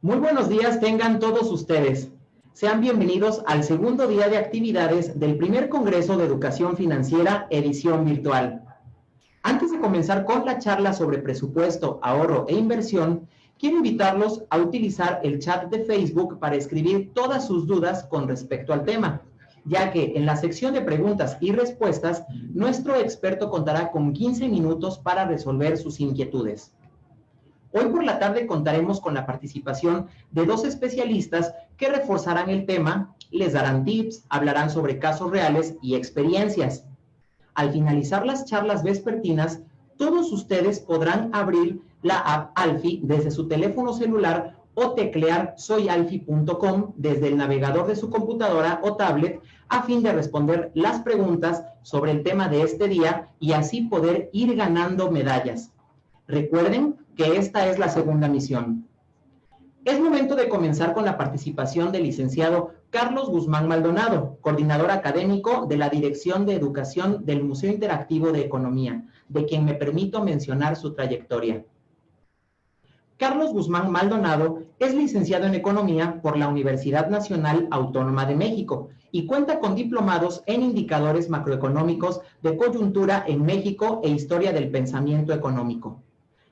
Muy buenos días tengan todos ustedes. Sean bienvenidos al segundo día de actividades del primer Congreso de Educación Financiera, edición virtual. Antes de comenzar con la charla sobre presupuesto, ahorro e inversión, quiero invitarlos a utilizar el chat de Facebook para escribir todas sus dudas con respecto al tema, ya que en la sección de preguntas y respuestas, nuestro experto contará con 15 minutos para resolver sus inquietudes. Hoy por la tarde contaremos con la participación de dos especialistas que reforzarán el tema, les darán tips, hablarán sobre casos reales y experiencias. Al finalizar las charlas vespertinas, todos ustedes podrán abrir la app Alfi desde su teléfono celular o teclear soyalfi.com desde el navegador de su computadora o tablet a fin de responder las preguntas sobre el tema de este día y así poder ir ganando medallas. Recuerden que esta es la segunda misión. Es momento de comenzar con la participación del licenciado Carlos Guzmán Maldonado, coordinador académico de la Dirección de Educación del Museo Interactivo de Economía, de quien me permito mencionar su trayectoria. Carlos Guzmán Maldonado es licenciado en Economía por la Universidad Nacional Autónoma de México y cuenta con diplomados en indicadores macroeconómicos de coyuntura en México e historia del pensamiento económico.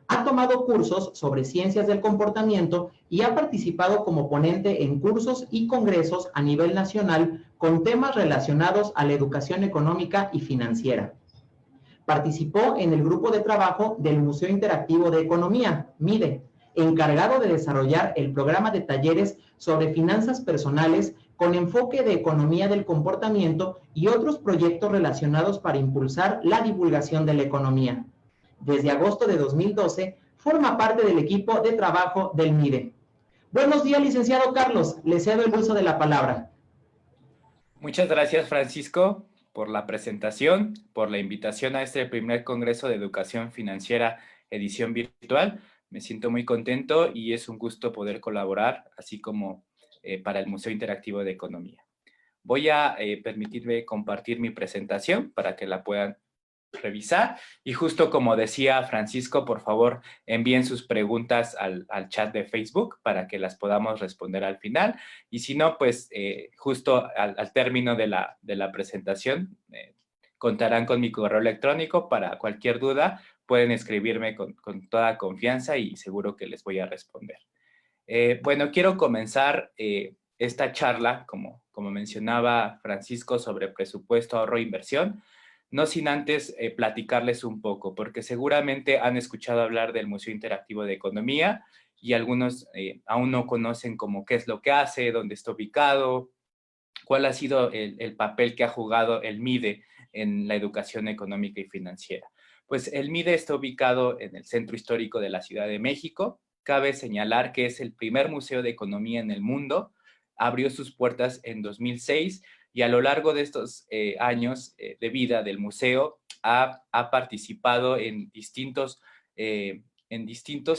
Ha tomado cursos sobre ciencias del comportamiento y ha participado como ponente en cursos y congresos a nivel nacional con temas relacionados a la educación económica y financiera. Participó en el grupo de trabajo del Museo Interactivo de Economía, MIDE, encargado de desarrollar el programa de talleres sobre finanzas personales con enfoque de economía del comportamiento y otros proyectos relacionados para impulsar la divulgación de la economía. Desde agosto de 2012, forma parte del equipo de trabajo del MIDE. Buenos días, licenciado Carlos. Le cedo el uso de la palabra. Muchas gracias, Francisco, por la presentación, por la invitación a este primer Congreso de Educación Financiera, edición virtual. Me siento muy contento y es un gusto poder colaborar, así como para el Museo Interactivo de Economía. Voy a permitirme compartir mi presentación para que la puedan revisar y justo como decía Francisco, por favor envíen sus preguntas al chat de Facebook para que las podamos responder al final y si no, pues justo al término de la presentación contarán con mi correo electrónico para cualquier duda, pueden escribirme con toda confianza y seguro que les voy a responder. Bueno, quiero comenzar esta charla, como mencionaba Francisco, sobre presupuesto, ahorro e inversión, no sin antes platicarles un poco, porque seguramente han escuchado hablar del Museo Interactivo de Economía y algunos aún no conocen como qué es lo que hace, dónde está ubicado, cuál ha sido el papel que ha jugado el MIDE en la educación económica y financiera. Pues el MIDE está ubicado en el Centro Histórico de la Ciudad de México. Cabe señalar que es el primer museo de economía en el mundo. Abrió sus puertas en 2006 y a lo largo de estos años de vida del museo ha participado en distintos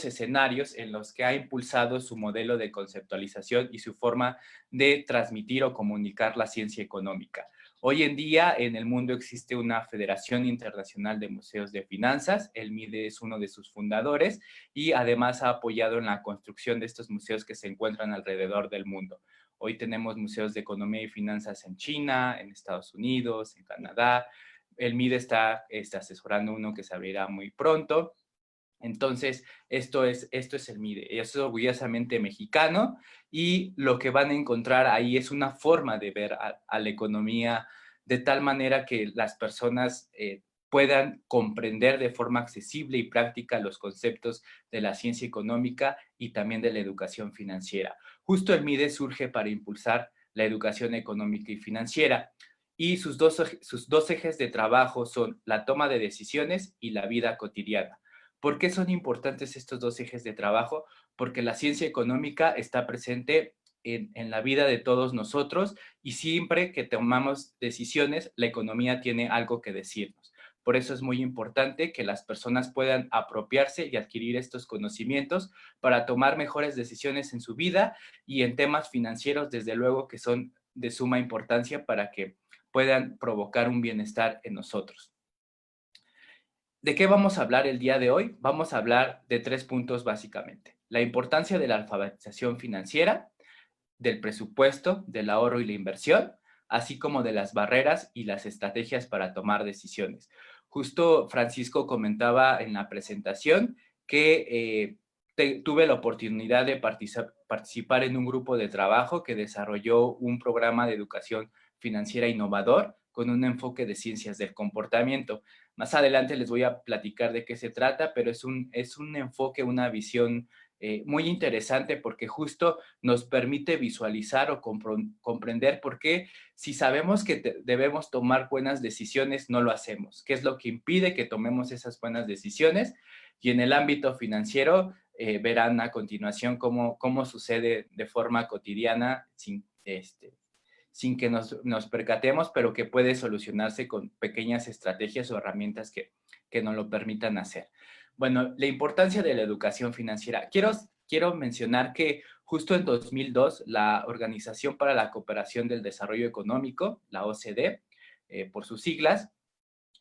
escenarios en los que ha impulsado su modelo de conceptualización y su forma de transmitir o comunicar la ciencia económica. Hoy en día en el mundo existe una Federación Internacional de Museos de Finanzas, el MIDE es uno de sus fundadores y además ha apoyado en la construcción de estos museos que se encuentran alrededor del mundo. Hoy tenemos museos de economía y finanzas en China, en Estados Unidos, en Canadá. El MIDE está asesorando uno que se abrirá muy pronto. Entonces, esto es el MIDE, es orgullosamente mexicano y lo que van a encontrar ahí es una forma de ver a la economía de tal manera que las personas puedan comprender de forma accesible y práctica los conceptos de la ciencia económica y también de la educación financiera. Justo el MIDE surge para impulsar la educación económica y financiera y sus dos ejes de trabajo son la toma de decisiones y la vida cotidiana. ¿Por qué son importantes estos dos ejes de trabajo? Porque la ciencia económica está presente en la vida de todos nosotros y siempre que tomamos decisiones, la economía tiene algo que decirnos. Por eso es muy importante que las personas puedan apropiarse y adquirir estos conocimientos para tomar mejores decisiones en su vida y en temas financieros, desde luego que son de suma importancia para que puedan provocar un bienestar en nosotros. ¿De qué vamos a hablar el día de hoy? Vamos a hablar de 3 puntos básicamente. la importancia de la alfabetización financiera, del presupuesto, del ahorro y la inversión, así como de las barreras y las estrategias para tomar decisiones. Justo Francisco comentaba en la presentación que tuve la oportunidad de participar en un grupo de trabajo que desarrolló un programa de educación financiera innovador con un enfoque de ciencias del comportamiento. Más adelante les voy a platicar de qué se trata, pero es un enfoque, una visión muy interesante porque justo nos permite visualizar o comprender por qué si sabemos que debemos tomar buenas decisiones, no lo hacemos. ¿Qué es lo que impide que tomemos esas buenas decisiones? Y en el ámbito financiero verán a continuación cómo sucede de forma cotidiana sin que nos percatemos, pero que puede solucionarse con pequeñas estrategias o herramientas que nos lo permitan hacer. Bueno, la importancia de la educación financiera. Quiero mencionar que justo en 2002, la Organización para la Cooperación del Desarrollo Económico, la OCDE, por sus siglas,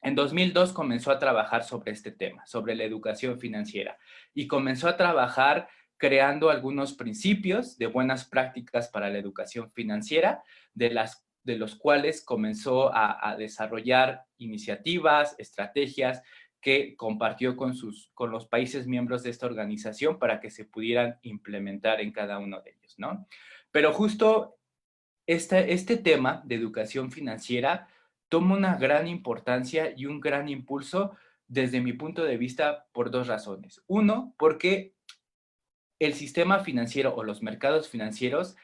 en 2002 comenzó a trabajar sobre este tema, sobre la educación financiera, y comenzó a trabajar creando algunos principios de buenas prácticas para la educación financiera, de los cuales comenzó a desarrollar iniciativas, estrategias que compartió con los países miembros de esta organización para que se pudieran implementar en cada uno de ellos, ¿no? Pero justo este tema de educación financiera toma una gran importancia y un gran impulso desde mi punto de vista por dos razones. Uno, porque el sistema financiero o los mercados financieros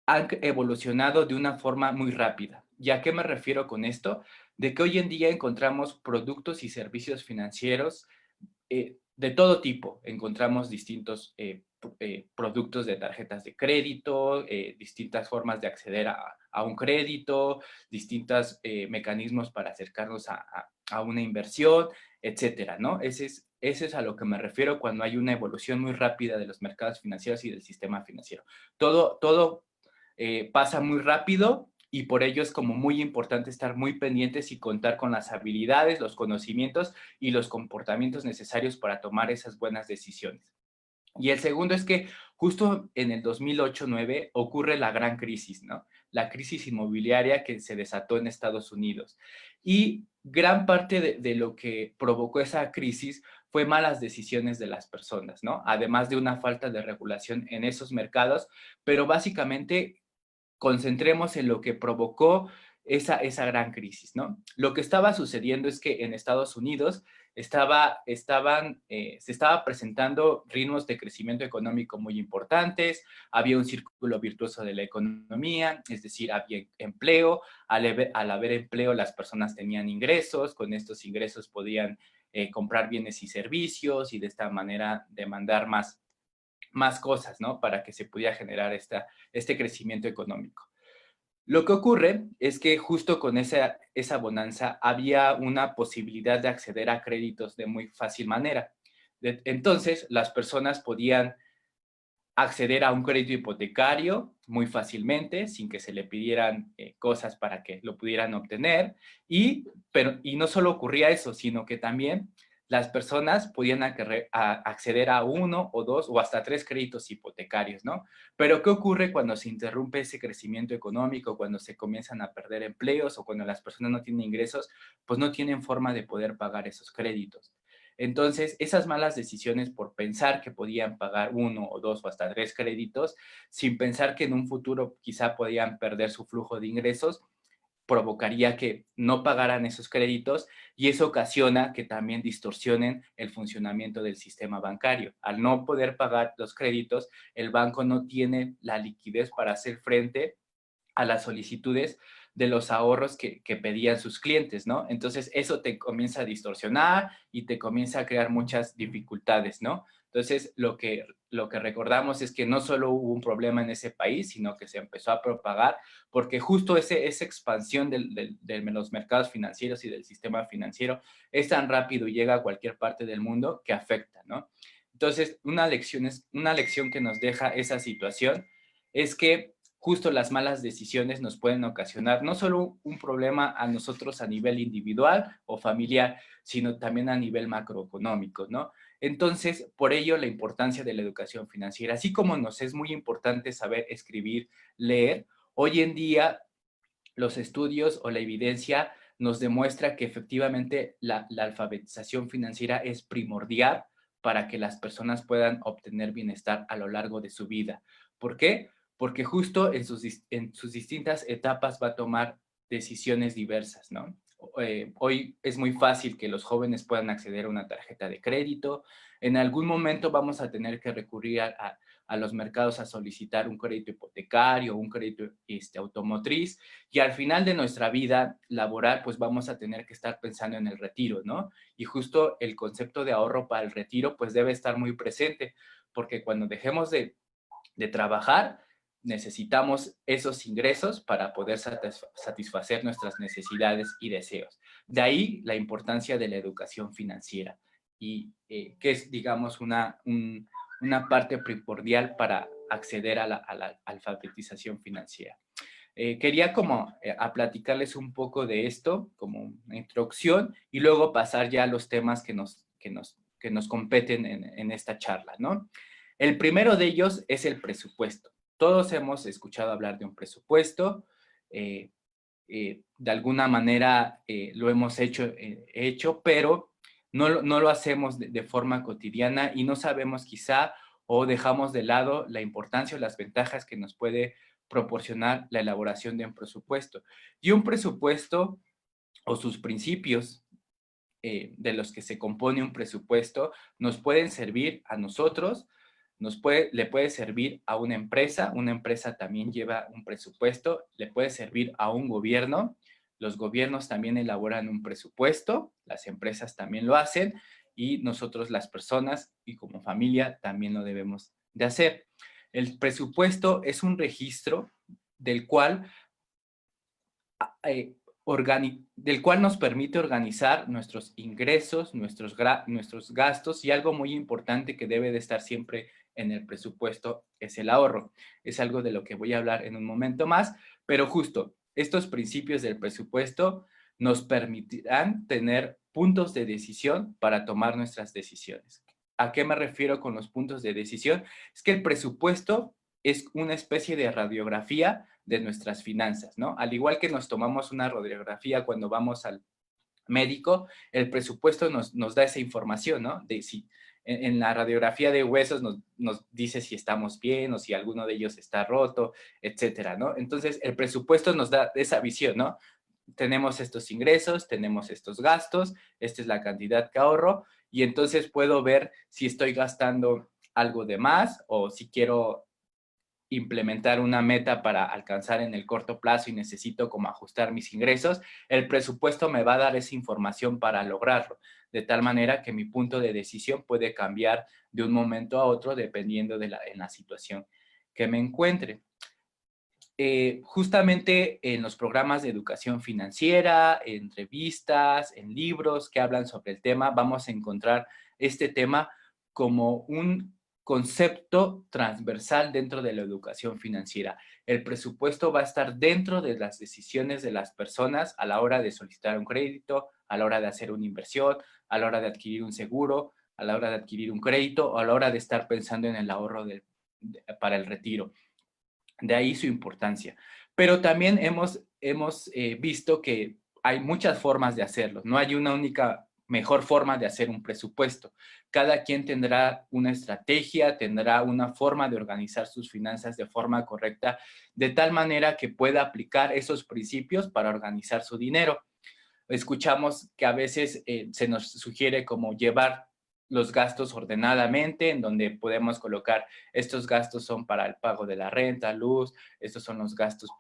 han evolucionado de una forma muy rápida. ¿Y a qué me refiero con esto? De que hoy en día encontramos productos y servicios financieros de todo tipo. Encontramos distintos productos de tarjetas de crédito, distintas formas de acceder a un crédito, distintos mecanismos para acercarnos a una inversión, etcétera, ¿no? Ese es a lo que me refiero cuando hay una evolución muy rápida de los mercados financieros y del sistema financiero. Todo pasa muy rápido y por ello es como muy importante estar muy pendientes y contar con las habilidades, los conocimientos y los comportamientos necesarios para tomar esas buenas decisiones. Y el segundo es que justo en el 2008-9 ocurre la gran crisis, ¿no? La crisis inmobiliaria que se desató en Estados Unidos. Y gran parte de lo que provocó esa crisis fue malas decisiones de las personas, ¿no? Además de una falta de regulación en esos mercados, pero básicamente concentremos en lo que provocó esa gran crisis, ¿no? Lo que estaba sucediendo es que en Estados Unidos se estaba presentando ritmos de crecimiento económico muy importantes, había un círculo virtuoso de la economía, es decir, había empleo, al haber empleo las personas tenían ingresos, con estos ingresos podían comprar bienes y servicios y de esta manera demandar más cosas, ¿no? Para que se pudiera generar este crecimiento económico. Lo que ocurre es que justo con esa bonanza había una posibilidad de acceder a créditos de muy fácil manera. Entonces, las personas podían acceder a un crédito hipotecario muy fácilmente, sin que se le pidieran cosas para que lo pudieran obtener. Y no solo ocurría eso, sino que también las personas podían acceder a uno o dos o hasta tres créditos hipotecarios, ¿no? Pero ¿qué ocurre cuando se interrumpe ese crecimiento económico, cuando se comienzan a perder empleos o cuando las personas no tienen ingresos? Pues no tienen forma de poder pagar esos créditos. Entonces, esas malas decisiones por pensar que podían pagar uno o dos o hasta tres créditos, sin pensar que en un futuro quizá podían perder su flujo de ingresos, provocaría que no pagaran esos créditos y eso ocasiona que también distorsionen el funcionamiento del sistema bancario. Al no poder pagar los créditos, el banco no tiene la liquidez para hacer frente a las solicitudes de los ahorros que pedían sus clientes, ¿no? Entonces, eso te comienza a distorsionar y te comienza a crear muchas dificultades, ¿no? Entonces, lo que recordamos es que no solo hubo un problema en ese país, sino que se empezó a propagar porque justo esa expansión de los mercados financieros y del sistema financiero es tan rápido y llega a cualquier parte del mundo que afecta, ¿no? Entonces, una lección que nos deja esa situación es que justo las malas decisiones nos pueden ocasionar no solo un problema a nosotros a nivel individual o familiar, sino también a nivel macroeconómico, ¿no? Entonces, por ello la importancia de la educación financiera. Así como nos es muy importante saber escribir, leer, hoy en día los estudios o la evidencia nos demuestra que efectivamente la alfabetización financiera es primordial para que las personas puedan obtener bienestar a lo largo de su vida. ¿Por qué? Porque justo en sus distintas etapas va a tomar decisiones diversas, ¿no? Hoy es muy fácil que los jóvenes puedan acceder a una tarjeta de crédito. En algún momento vamos a tener que recurrir a los mercados a solicitar un crédito hipotecario, un crédito automotriz, y al final de nuestra vida laboral, pues vamos a tener que estar pensando en el retiro, ¿no? Y justo el concepto de ahorro para el retiro, pues debe estar muy presente, porque cuando dejemos de trabajar, necesitamos esos ingresos para poder satisfacer nuestras necesidades y deseos. De ahí la importancia de la educación financiera, y que es, digamos, una parte primordial para acceder a la alfabetización financiera. Quería como a platicarles un poco de esto, como una introducción, y luego pasar ya a los temas que nos competen en esta charla, ¿no? El primero de ellos es el presupuesto. Todos hemos escuchado hablar de un presupuesto, eh, de alguna manera lo hemos hecho, pero no lo hacemos de forma cotidiana y no sabemos quizá o dejamos de lado la importancia o las ventajas que nos puede proporcionar la elaboración de un presupuesto. Y un presupuesto o sus principios de los que se compone un presupuesto nos pueden servir a nosotros, le puede servir a una empresa también lleva un presupuesto, le puede servir a un gobierno, los gobiernos también elaboran un presupuesto, las empresas también lo hacen y nosotros las personas y como familia también lo debemos de hacer. El presupuesto es un registro del cual del cual nos permite organizar nuestros ingresos, nuestros gastos, y algo muy importante que debe de estar siempre en el presupuesto es el ahorro. Es algo de lo que voy a hablar en un momento más, pero justo estos principios del presupuesto nos permitirán tener puntos de decisión para tomar nuestras decisiones. ¿A qué me refiero con los puntos de decisión? Es que el presupuesto es una especie de radiografía de nuestras finanzas, ¿no? Al igual que nos tomamos una radiografía cuando vamos al médico, el presupuesto nos da esa información, ¿no? De si en la radiografía de huesos nos dice si estamos bien o si alguno de ellos está roto, etcétera, ¿no? Entonces, el presupuesto nos da esa visión, ¿no? Tenemos estos ingresos, tenemos estos gastos, esta es la cantidad que ahorro, y entonces puedo ver si estoy gastando algo de más o si quiero implementar una meta para alcanzar en el corto plazo y necesito como ajustar mis ingresos, el presupuesto me va a dar esa información para lograrlo, de tal manera que mi punto de decisión puede cambiar de un momento a otro dependiendo en la situación que me encuentre. Justamente en los programas de educación financiera, en revistas, en libros que hablan sobre el tema, vamos a encontrar este tema como un concepto transversal dentro de la educación financiera. El presupuesto va a estar dentro de las decisiones de las personas a la hora de solicitar un crédito, a la hora de hacer una inversión, a la hora de adquirir un seguro, a la hora de adquirir un crédito o a la hora de estar pensando en el ahorro para el retiro. De ahí su importancia. Pero también hemos visto que hay muchas formas de hacerlo. No hay una única mejor forma de hacer un presupuesto. Cada quien tendrá una estrategia, tendrá una forma de organizar sus finanzas de forma correcta, de tal manera que pueda aplicar esos principios para organizar su dinero. Escuchamos que a veces se nos sugiere como llevar los gastos ordenadamente, en donde podemos colocar estos gastos son para el pago de la renta, luz, estos son los gastos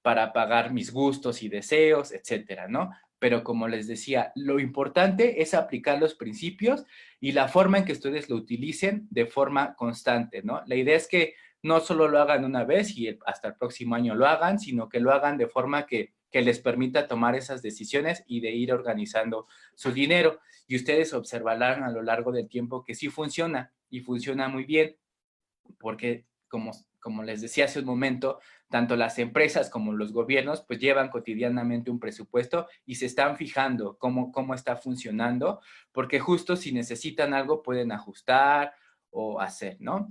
para pagar mis gustos y deseos, etcétera, ¿no? Pero como les decía, lo importante es aplicar los principios y la forma en que ustedes lo utilicen de forma constante, ¿no? La idea es que no solo lo hagan una vez y hasta el próximo año lo hagan, sino que lo hagan de forma que les permita tomar esas decisiones y de ir organizando su dinero. Y ustedes observarán a lo largo del tiempo que sí funciona y funciona muy bien, porque como les decía hace un momento, tanto las empresas como los gobiernos pues llevan cotidianamente un presupuesto y se están fijando cómo está funcionando, porque justo si necesitan algo pueden ajustar o hacer, ¿no?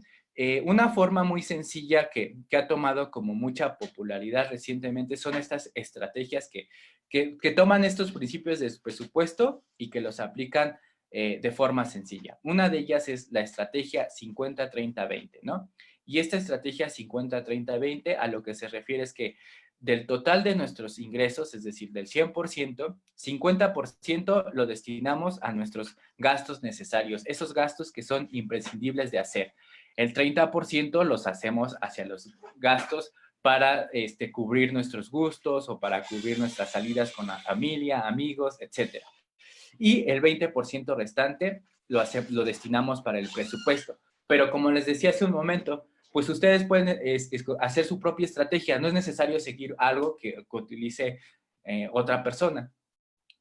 Una forma muy sencilla que ha tomado como mucha popularidad recientemente son estas estrategias que toman estos principios de presupuesto y que los aplican de forma sencilla. Una de ellas es la estrategia 50-30-20, ¿no? Y esta estrategia 50-30-20 a lo que se refiere es que del total de nuestros ingresos, es decir, del 100%, 50% lo destinamos a nuestros gastos necesarios, esos gastos que son imprescindibles de hacer. El 30% los hacemos hacia los gastos para cubrir nuestros gustos o para cubrir nuestras salidas con la familia, amigos, etcétera. Y el 20% restante lo destinamos para el presupuesto. Pero como les decía hace un momento, pues ustedes pueden hacer su propia estrategia. No es necesario seguir algo que utilice otra persona.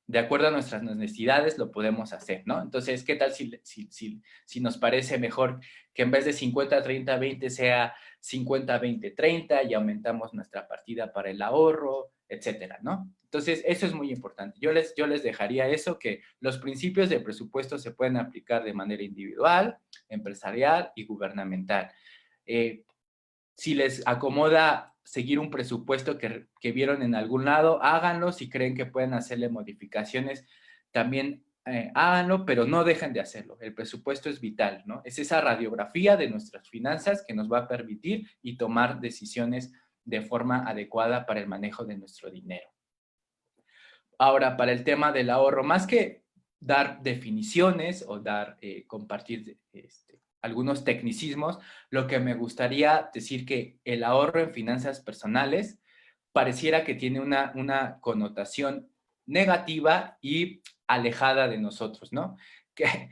De acuerdo a nuestras necesidades lo podemos hacer, ¿no? Entonces, ¿qué tal si nos parece mejor que en vez de 50-30-20 sea 50-20-30 y aumentamos nuestra partida para el ahorro, etcétera, ¿no? Entonces, eso es muy importante. Yo les dejaría eso, que los principios de presupuesto se pueden aplicar de manera individual, empresarial y gubernamental. Si les acomoda seguir un presupuesto que vieron en algún lado, háganlo. Si creen que pueden hacerle modificaciones, también háganlo, pero no dejen de hacerlo. El presupuesto es vital, ¿no? Es esa radiografía de nuestras finanzas que nos va a permitir y tomar decisiones de forma adecuada para el manejo de nuestro dinero. Ahora, para el tema del ahorro, más que dar definiciones o compartir algunos tecnicismos, lo que me gustaría decir que el ahorro en finanzas personales pareciera que tiene una connotación negativa y alejada de nosotros, ¿no? Que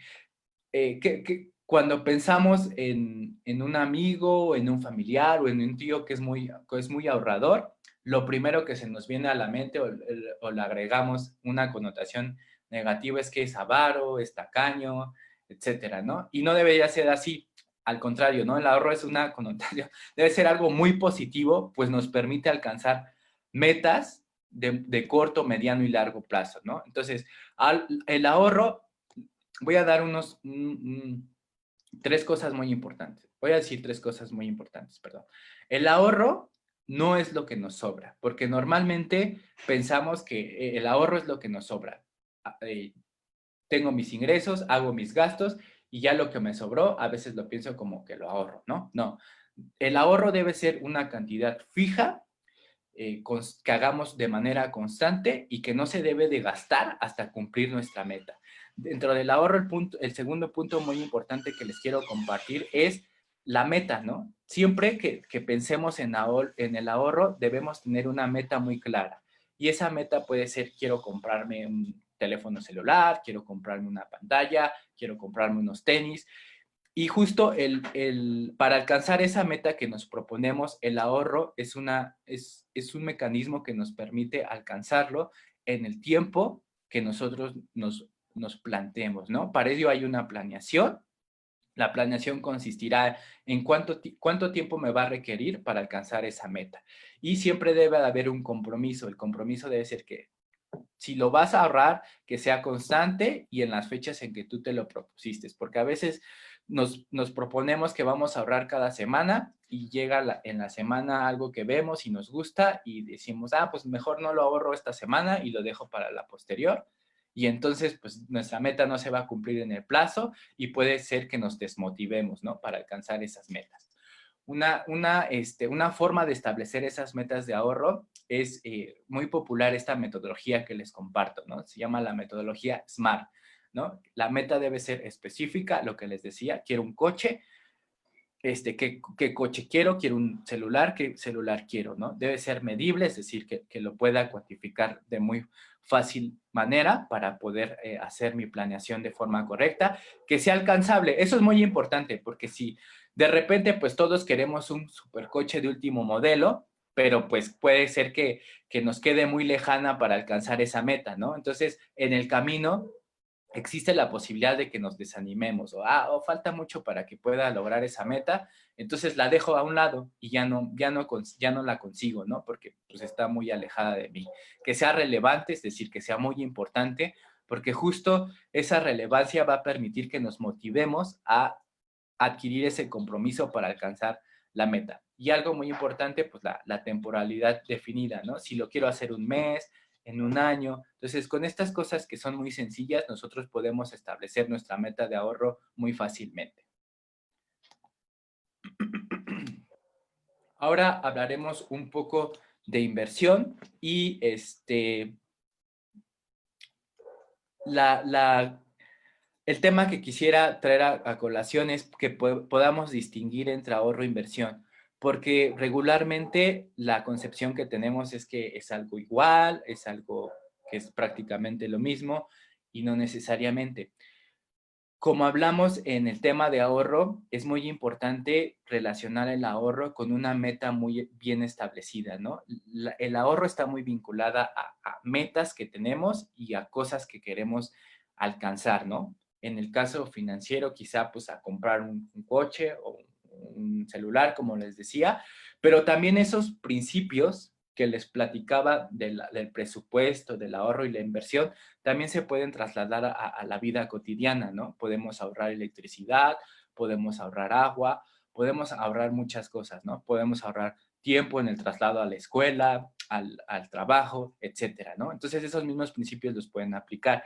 cuando pensamos en un amigo, en un familiar o en un tío que es muy ahorrador, lo primero que se nos viene a la mente o le agregamos una connotación negativa es que es avaro, es tacaño, etcétera, ¿no? Y no debería ser así. Al contrario, ¿no? El ahorro es una connotación, debe ser algo muy positivo, pues nos permite alcanzar metas de corto, mediano y largo plazo, ¿no? Entonces, el ahorro, voy a dar tres cosas muy importantes. Voy a decir tres cosas muy importantes, perdón. El ahorro no es lo que nos sobra, porque normalmente pensamos que el ahorro es lo que nos sobra. Tengo mis ingresos, hago mis gastos y ya lo que me sobró, a veces lo pienso como que lo ahorro, ¿no? No, el ahorro debe ser una cantidad fija que hagamos de manera constante y que no se debe de gastar hasta cumplir nuestra meta. Dentro del ahorro, el segundo punto muy importante que les quiero compartir es la meta, ¿no? Siempre que pensemos en el ahorro, debemos tener una meta muy clara. Y esa meta puede ser, quiero comprarme un teléfono celular, quiero comprarme una pantalla, quiero comprarme unos tenis. Y justo para alcanzar esa meta que nos proponemos, el ahorro es un mecanismo que nos permite alcanzarlo en el tiempo que nosotros nos planteemos, ¿no? Para ello hay una planeación. La planeación consistirá en cuánto tiempo me va a requerir para alcanzar esa meta. Y siempre debe de haber un compromiso. El compromiso debe ser que si lo vas a ahorrar, que sea constante y en las fechas en que tú te lo propusiste, porque a veces nos proponemos que vamos a ahorrar cada semana y llega en la semana algo que vemos y nos gusta y decimos, pues mejor no lo ahorro esta semana y lo dejo para la posterior. Y entonces, pues nuestra meta no se va a cumplir en el plazo y puede ser que nos desmotivemos, ¿no? Para alcanzar esas metas. Una forma de establecer esas metas de ahorro es muy popular esta metodología que les comparto, ¿no? Se llama la metodología SMART, ¿no? La meta debe ser específica, lo que les decía, quiero un coche, ¿qué coche quiero? Quiero un celular, ¿qué celular quiero? ¿No? Debe ser medible, es decir, que lo pueda cuantificar de muy fácil manera para poder hacer mi planeación de forma correcta, que sea alcanzable. Eso es muy importante, porque si de repente, pues todos queremos un supercoche de último modelo, pero pues puede ser que nos quede muy lejana para alcanzar esa meta, ¿no? Entonces, en el camino existe la posibilidad de que nos desanimemos o falta mucho para que pueda lograr esa meta, entonces la dejo a un lado y ya no la consigo, ¿no? Porque pues está muy alejada de mí. Que sea relevante, es decir, que sea muy importante, porque justo esa relevancia va a permitir que nos motivemos a adquirir ese compromiso para alcanzar la meta. Y algo muy importante, pues la temporalidad definida, ¿no? Si lo quiero hacer un mes, en un año. Entonces, con estas cosas que son muy sencillas, nosotros podemos establecer nuestra meta de ahorro muy fácilmente. Ahora hablaremos un poco de inversión y el tema que quisiera traer a colación es que podamos distinguir entre ahorro e inversión, porque regularmente la concepción que tenemos es que es algo igual, es algo que es prácticamente lo mismo y no necesariamente. Como hablamos en el tema de ahorro, es muy importante relacionar el ahorro con una meta muy bien establecida, ¿no? El ahorro está muy vinculada a metas que tenemos y a cosas que queremos alcanzar, ¿no? En el caso financiero, quizá pues a comprar un coche o un celular, como les decía, pero también esos principios que les platicaba del presupuesto, del ahorro y la inversión, también se pueden trasladar a la vida cotidiana, ¿no? Podemos ahorrar electricidad, podemos ahorrar agua, podemos ahorrar muchas cosas, ¿no? Podemos ahorrar tiempo en el traslado a la escuela, al trabajo, etcétera, ¿no? Entonces, esos mismos principios los pueden aplicar.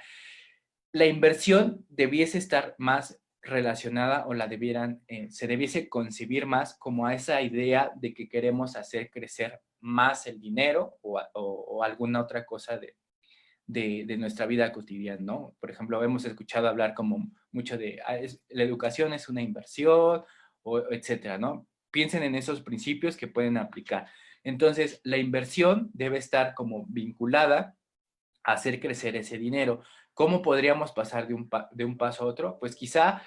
La inversión debiese estar más relacionada o se debiese concebir más como a esa idea de que queremos hacer crecer más el dinero o alguna otra cosa de nuestra vida cotidiana, ¿no? Por ejemplo, hemos escuchado hablar como mucho de la educación es una inversión, o etcétera, ¿no? Piensen en esos principios que pueden aplicar. Entonces, la inversión debe estar como vinculada a hacer crecer ese dinero. ¿Cómo podríamos pasar de un paso a otro? Pues quizá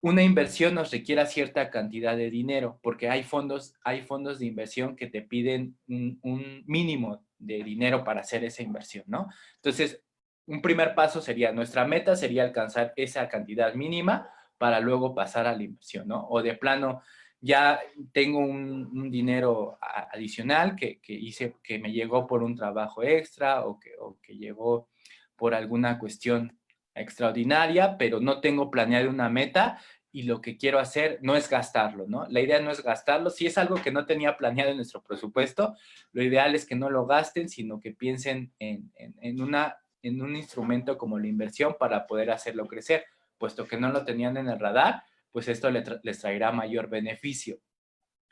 una inversión nos requiera cierta cantidad de dinero, porque hay fondos de inversión que te piden un mínimo de dinero para hacer esa inversión, ¿no? Entonces, un primer paso sería, nuestra meta sería alcanzar esa cantidad mínima para luego pasar a la inversión, ¿no? O de plano, ya tengo un dinero adicional que me llegó por un trabajo extra o que llegó por alguna cuestión extraordinaria, pero no tengo planeado una meta, y lo que quiero hacer no es gastarlo, ¿no? La idea no es gastarlo. Si es algo que no tenía planeado en nuestro presupuesto, lo ideal es que no lo gasten, sino que piensen en un instrumento como la inversión para poder hacerlo crecer, puesto que no lo tenían en el radar, pues esto les traerá mayor beneficio.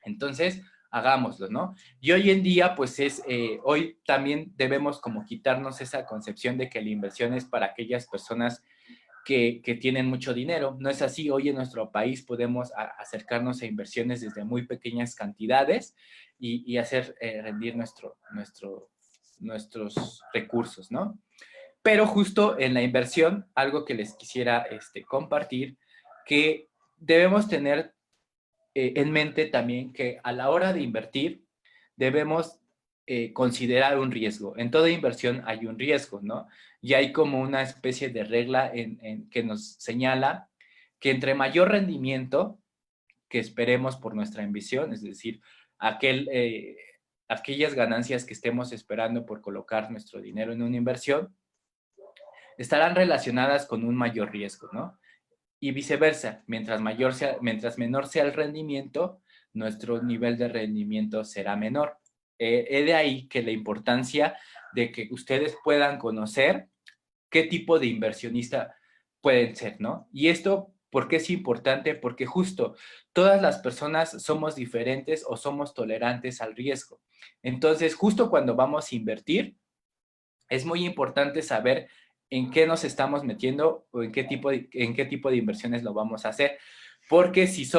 Entonces, hagámoslo, ¿no? Y hoy en día, pues hoy también debemos como quitarnos esa concepción de que la inversión es para aquellas personas que tienen mucho dinero. No es así. Hoy en nuestro país podemos acercarnos a inversiones desde muy pequeñas cantidades y hacer rendir nuestros recursos, ¿no? Pero justo en la inversión, algo que les quisiera compartir, que debemos tener en mente también que a la hora de invertir debemos considerar un riesgo. En toda inversión hay un riesgo, ¿no? Y hay como una especie de regla que nos señala que entre mayor rendimiento que esperemos por nuestra inversión, es decir, aquellas ganancias que estemos esperando por colocar nuestro dinero en una inversión, estarán relacionadas con un mayor riesgo, ¿no? Y viceversa, mientras menor sea el rendimiento, nuestro nivel de rendimiento será menor. De ahí que la importancia de que ustedes puedan conocer qué tipo de inversionista pueden ser, ¿no? Y esto, ¿por qué es importante? Porque justo todas las personas somos diferentes o somos tolerantes al riesgo. Entonces, justo cuando vamos a invertir, es muy importante saber en qué nos estamos metiendo o en qué tipo de inversiones lo vamos a hacer. Porque si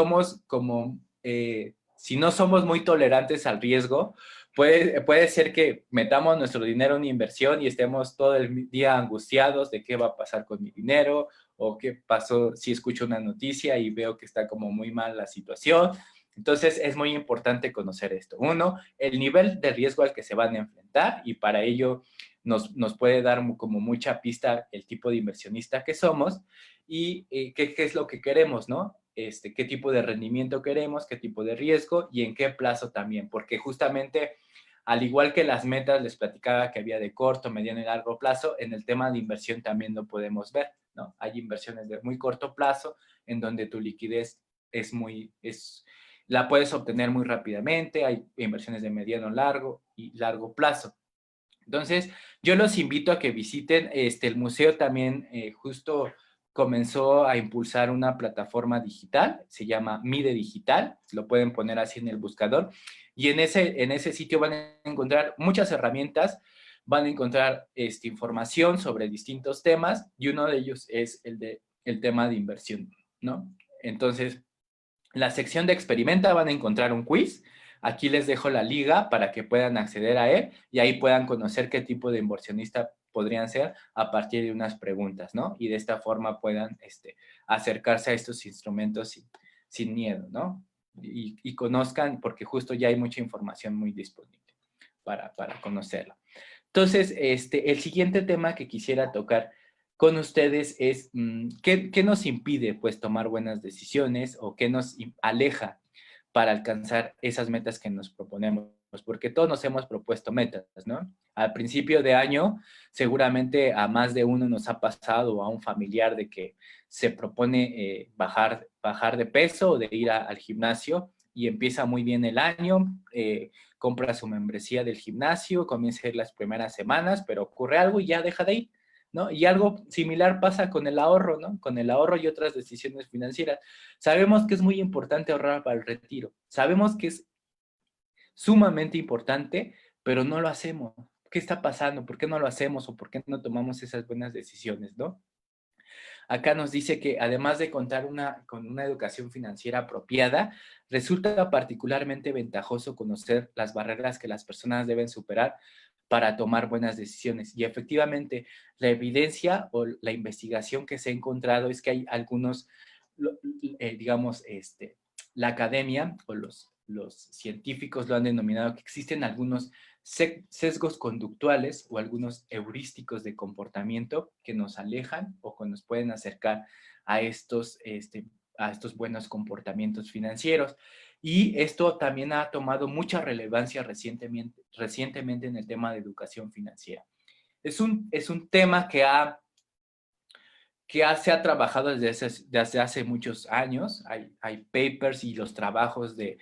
no somos muy tolerantes al riesgo, puede ser que metamos nuestro dinero en inversión y estemos todo el día angustiados de qué va a pasar con mi dinero o qué pasó si escucho una noticia y veo que está como muy mal la situación. Entonces, es muy importante conocer esto. Uno, el nivel de riesgo al que se van a enfrentar y para ello nos puede dar como mucha pista el tipo de inversionista que somos y qué es lo que queremos, ¿no? Qué tipo de rendimiento queremos, qué tipo de riesgo y en qué plazo también, porque justamente al igual que las metas, les platicaba que había de corto, mediano y largo plazo, en el tema de inversión también lo podemos ver, ¿no? Hay inversiones de muy corto plazo en donde tu liquidez la puedes obtener muy rápidamente, hay inversiones de mediano, largo y largo plazo. Entonces, yo los invito a que visiten, el museo también justo comenzó a impulsar una plataforma digital, se llama Mide Digital, lo pueden poner así en el buscador, y en ese sitio van a encontrar muchas herramientas, van a encontrar información sobre distintos temas, y uno de ellos es el tema de inversión, ¿no? Entonces, en la sección de experimenta van a encontrar un quiz. Aquí les dejo la liga para que puedan acceder a él y ahí puedan conocer qué tipo de inversionista podrían ser a partir de unas preguntas, ¿no? Y de esta forma puedan acercarse a estos instrumentos sin miedo, ¿no? Y conozcan, porque justo ya hay mucha información muy disponible para conocerla. Entonces, el siguiente tema que quisiera tocar con ustedes es ¿qué nos impide pues tomar buenas decisiones o qué nos aleja para alcanzar esas metas que nos proponemos? Porque todos nos hemos propuesto metas, ¿no? Al principio de año seguramente a más de uno nos ha pasado o a un familiar de que se propone bajar de peso o de ir al gimnasio y empieza muy bien el año, compra su membresía del gimnasio, comienza a ir las primeras semanas, pero ocurre algo y ya deja de ir, ¿no? Y algo similar pasa con el ahorro, ¿no? Con el ahorro y otras decisiones financieras. Sabemos que es muy importante ahorrar para el retiro. Sabemos que es sumamente importante, pero no lo hacemos. ¿Qué está pasando? ¿Por qué no lo hacemos? ¿O por qué no tomamos esas buenas decisiones, no? Acá nos dice que además de contar con una educación financiera apropiada, resulta particularmente ventajoso conocer las barreras que las personas deben superar para tomar buenas decisiones. Y efectivamente, la evidencia o la investigación que se ha encontrado es que hay algunos, digamos, la academia o los científicos lo han denominado que existen algunos sesgos conductuales o algunos heurísticos de comportamiento que nos alejan o que nos pueden acercar a estos buenos comportamientos financieros. Y esto también ha tomado mucha relevancia recientemente en el tema de educación financiera. Es un tema que se ha trabajado desde hace muchos años. Hay papers y los trabajos de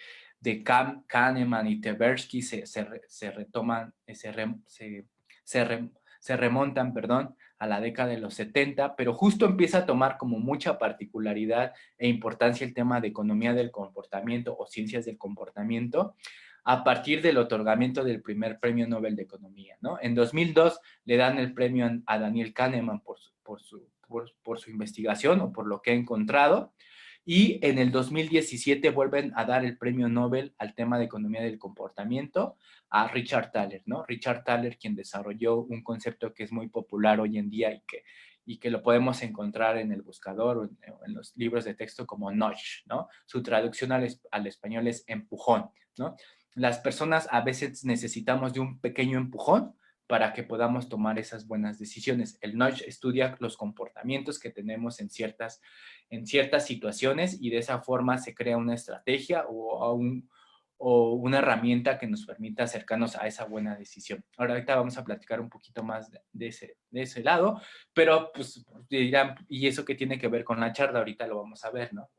Kahneman y Tversky se retoman, se remontan, perdón, a la década de los 70, pero justo empieza a tomar como mucha particularidad e importancia el tema de economía del comportamiento o ciencias del comportamiento a partir del otorgamiento del primer premio Nobel de Economía, ¿no? En 2002 le dan el premio a Daniel Kahneman por su investigación o por lo que ha encontrado. Y en el 2017 vuelven a dar el premio Nobel al tema de economía del comportamiento a Richard Thaler, ¿no? Richard Thaler, quien desarrolló un concepto que es muy popular hoy en día y que lo podemos encontrar en el buscador o en los libros de texto como nudge, ¿no? Su traducción al español es empujón, ¿no? Las personas a veces necesitamos de un pequeño empujón para que podamos tomar esas buenas decisiones. El nudge estudia los comportamientos que tenemos en ciertas situaciones y de esa forma se crea una estrategia o una herramienta que nos permita acercarnos a esa buena decisión. Ahorita vamos a platicar un poquito más de ese lado, pero pues dirán, ¿y eso qué tiene que ver con la charla? Ahorita lo vamos a ver, ¿no?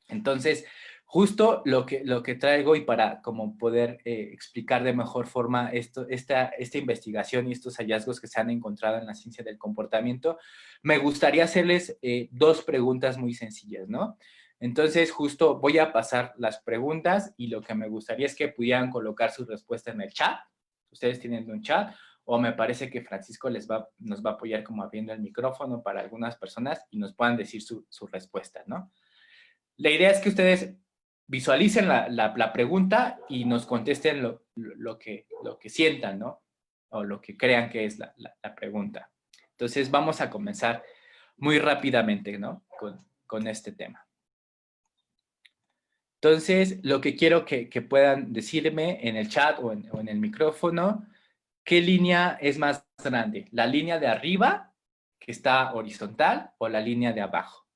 Entonces, justo lo que traigo y para como poder explicar de mejor forma esta investigación y estos hallazgos que se han encontrado en la ciencia del comportamiento, me gustaría hacerles dos preguntas muy sencillas, ¿no? Entonces, justo voy a pasar las preguntas y lo que me gustaría es que pudieran colocar su respuesta en el chat. Ustedes tienen un chat o me parece que Francisco nos va a apoyar como abriendo el micrófono para algunas personas y nos puedan decir su respuesta, ¿no? La idea es que ustedes visualicen la pregunta y nos contesten lo que sientan, ¿no? O lo que crean que es la pregunta. Entonces, vamos a comenzar muy rápidamente, ¿no? Con este tema. Entonces, lo que quiero que puedan decirme en el chat o en el micrófono ¿qué línea es más grande? ¿La línea de arriba, que está horizontal, o la línea de abajo?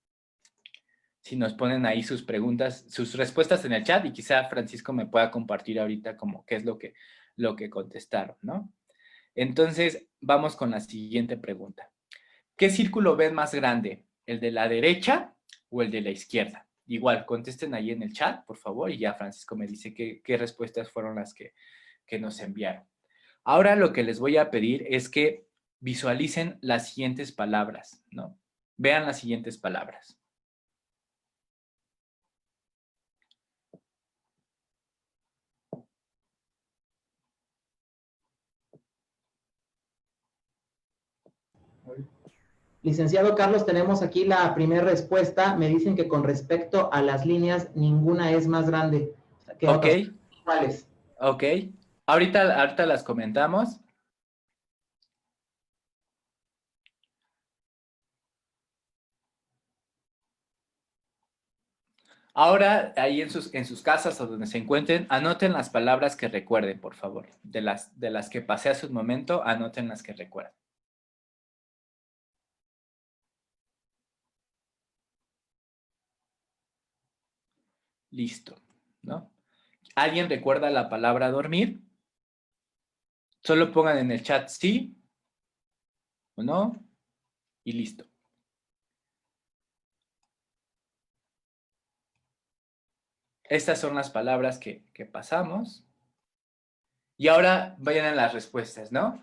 Si nos ponen ahí sus preguntas, sus respuestas en el chat, y quizá Francisco me pueda compartir ahorita como qué es lo que contestaron, ¿no? Entonces, vamos con la siguiente pregunta. ¿Qué círculo ven más grande? ¿El de la derecha o el de la izquierda? Igual, contesten ahí en el chat, por favor, y ya Francisco me dice qué respuestas fueron las que nos enviaron. Ahora lo que les voy a pedir es que visualicen las siguientes palabras, ¿no? Vean las siguientes palabras. Licenciado Carlos, tenemos aquí la primera respuesta. Me dicen que con respecto a las líneas, ninguna es más grande. ¿Qué Ok, otras? ¿Cuáles? ok. Ahorita las comentamos. Ahora, ahí en sus casas o donde se encuentren, anoten las palabras que recuerden, por favor. De las que pasé hace un momento, anoten las que recuerden. Listo, ¿no? ¿Alguien recuerda la palabra dormir? Solo pongan en el chat sí o no y listo. Estas son las palabras que pasamos. Y ahora vayan a las respuestas, ¿no?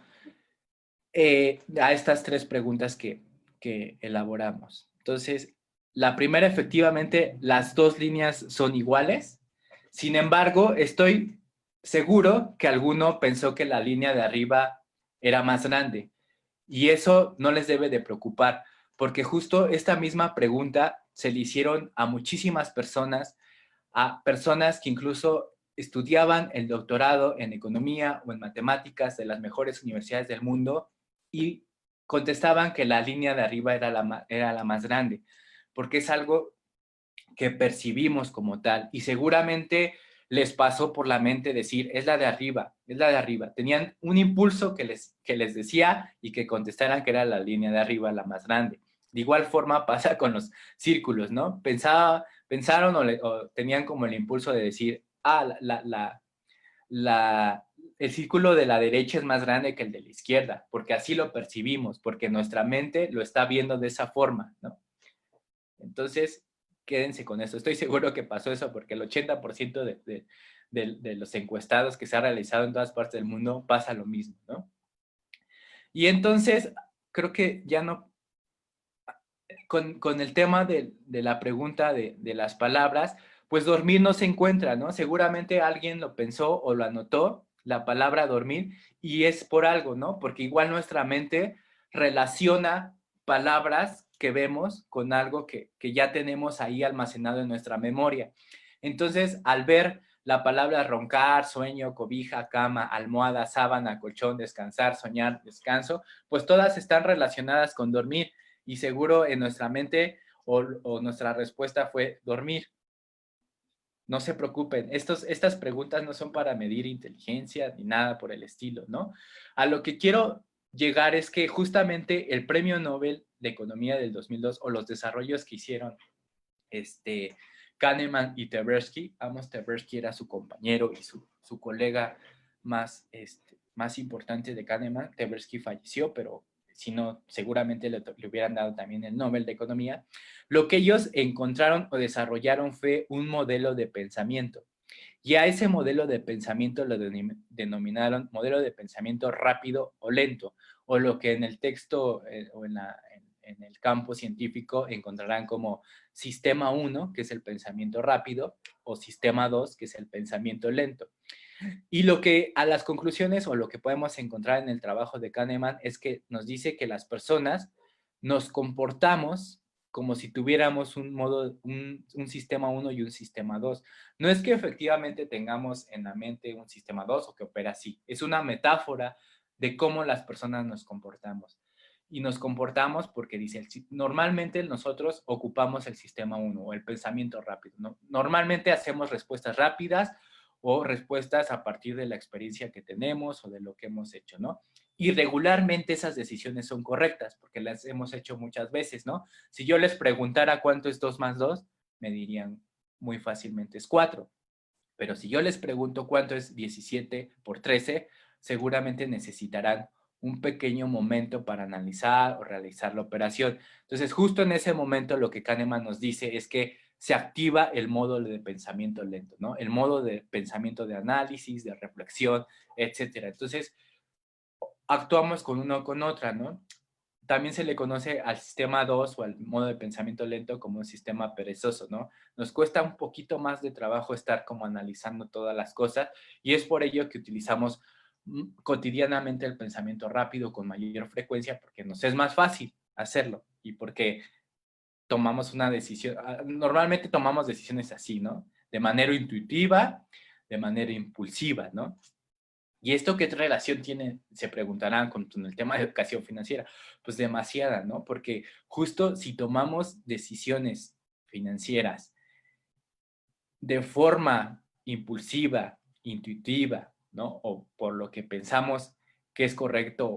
A estas tres preguntas que elaboramos. Entonces, la primera, efectivamente, las dos líneas son iguales. Sin embargo, estoy seguro que alguno pensó que la línea de arriba era más grande. Y eso no les debe de preocupar, porque justo esta misma pregunta se le hicieron a muchísimas personas, a personas que incluso estudiaban el doctorado en economía o en matemáticas de las mejores universidades del mundo y contestaban que la línea de arriba era la más grande, porque es algo que percibimos como tal y seguramente les pasó por la mente decir, es la de arriba, es la de arriba. Tenían un impulso que les decía y que contestaran que era la línea de arriba la más grande. De igual forma pasa con los círculos, ¿no? Pensaron o tenían como el impulso de decir, el círculo de la derecha es más grande que el de la izquierda, porque así lo percibimos, porque nuestra mente lo está viendo de esa forma, ¿no? Entonces, quédense con eso. Estoy seguro que pasó eso porque el 80% de los encuestados que se ha realizado en todas partes del mundo pasa lo mismo, ¿no? Y entonces, creo que ya no, con el tema de la pregunta de las palabras, pues dormir no se encuentra, ¿no? Seguramente alguien lo pensó o lo anotó, la palabra dormir, y es por algo, ¿no? Porque igual nuestra mente relaciona palabras que vemos con algo que ya tenemos ahí almacenado en nuestra memoria. Entonces, al ver la palabra roncar, sueño, cobija, cama, almohada, sábana, colchón, descansar, soñar, descanso, pues todas están relacionadas con dormir y seguro en nuestra mente o nuestra respuesta fue dormir. No se preocupen, estas preguntas no son para medir inteligencia ni nada por el estilo, ¿no? A lo que quiero llegar es que justamente el Premio Nobel de Economía del 2002 o los desarrollos que hicieron Kahneman y Tversky, Amos Tversky era su compañero y su colega más importante de Kahneman. Tversky falleció, pero si no, seguramente le hubieran dado también el Nobel de Economía. Lo que ellos encontraron o desarrollaron fue un modelo de pensamiento. Y a ese modelo de pensamiento lo denominaron modelo de pensamiento rápido o lento, o lo que en el texto o en el campo científico encontrarán como sistema 1, que es el pensamiento rápido, o sistema 2, que es el pensamiento lento. Y lo que a las conclusiones o lo que podemos encontrar en el trabajo de Kahneman es que nos dice que las personas nos comportamos como si tuviéramos un sistema 1 y un sistema 2. No es que efectivamente tengamos en la mente un sistema 2 o que opera así. Es una metáfora de cómo las personas nos comportamos. Y nos comportamos porque dice, normalmente nosotros ocupamos el sistema 1 o el pensamiento rápido, ¿no? Normalmente hacemos respuestas rápidas o respuestas a partir de la experiencia que tenemos o de lo que hemos hecho, ¿no? Y regularmente esas decisiones son correctas porque las hemos hecho muchas veces, ¿no? Si yo les preguntara cuánto es 2 más 2, me dirían muy fácilmente es 4. Pero si yo les pregunto cuánto es 17 por 13, seguramente necesitarán un pequeño momento para analizar o realizar la operación. Entonces, justo en ese momento lo que Kahneman nos dice es que se activa el modo de pensamiento lento, ¿no? El modo de pensamiento de análisis, de reflexión, etcétera. Entonces, actuamos con una o con otra, ¿no? También se le conoce al sistema 2 o al modo de pensamiento lento como un sistema perezoso, ¿no? Nos cuesta un poquito más de trabajo estar como analizando todas las cosas y es por ello que utilizamos cotidianamente el pensamiento rápido con mayor frecuencia porque nos es más fácil hacerlo y porque tomamos una decisión, normalmente tomamos decisiones así, ¿no? De manera intuitiva, de manera impulsiva, ¿no? ¿Y esto qué relación tiene? Se preguntarán con el tema de educación financiera. Pues demasiada, ¿no? Porque justo si tomamos decisiones financieras de forma impulsiva, intuitiva, ¿no? O por lo que pensamos que es correcto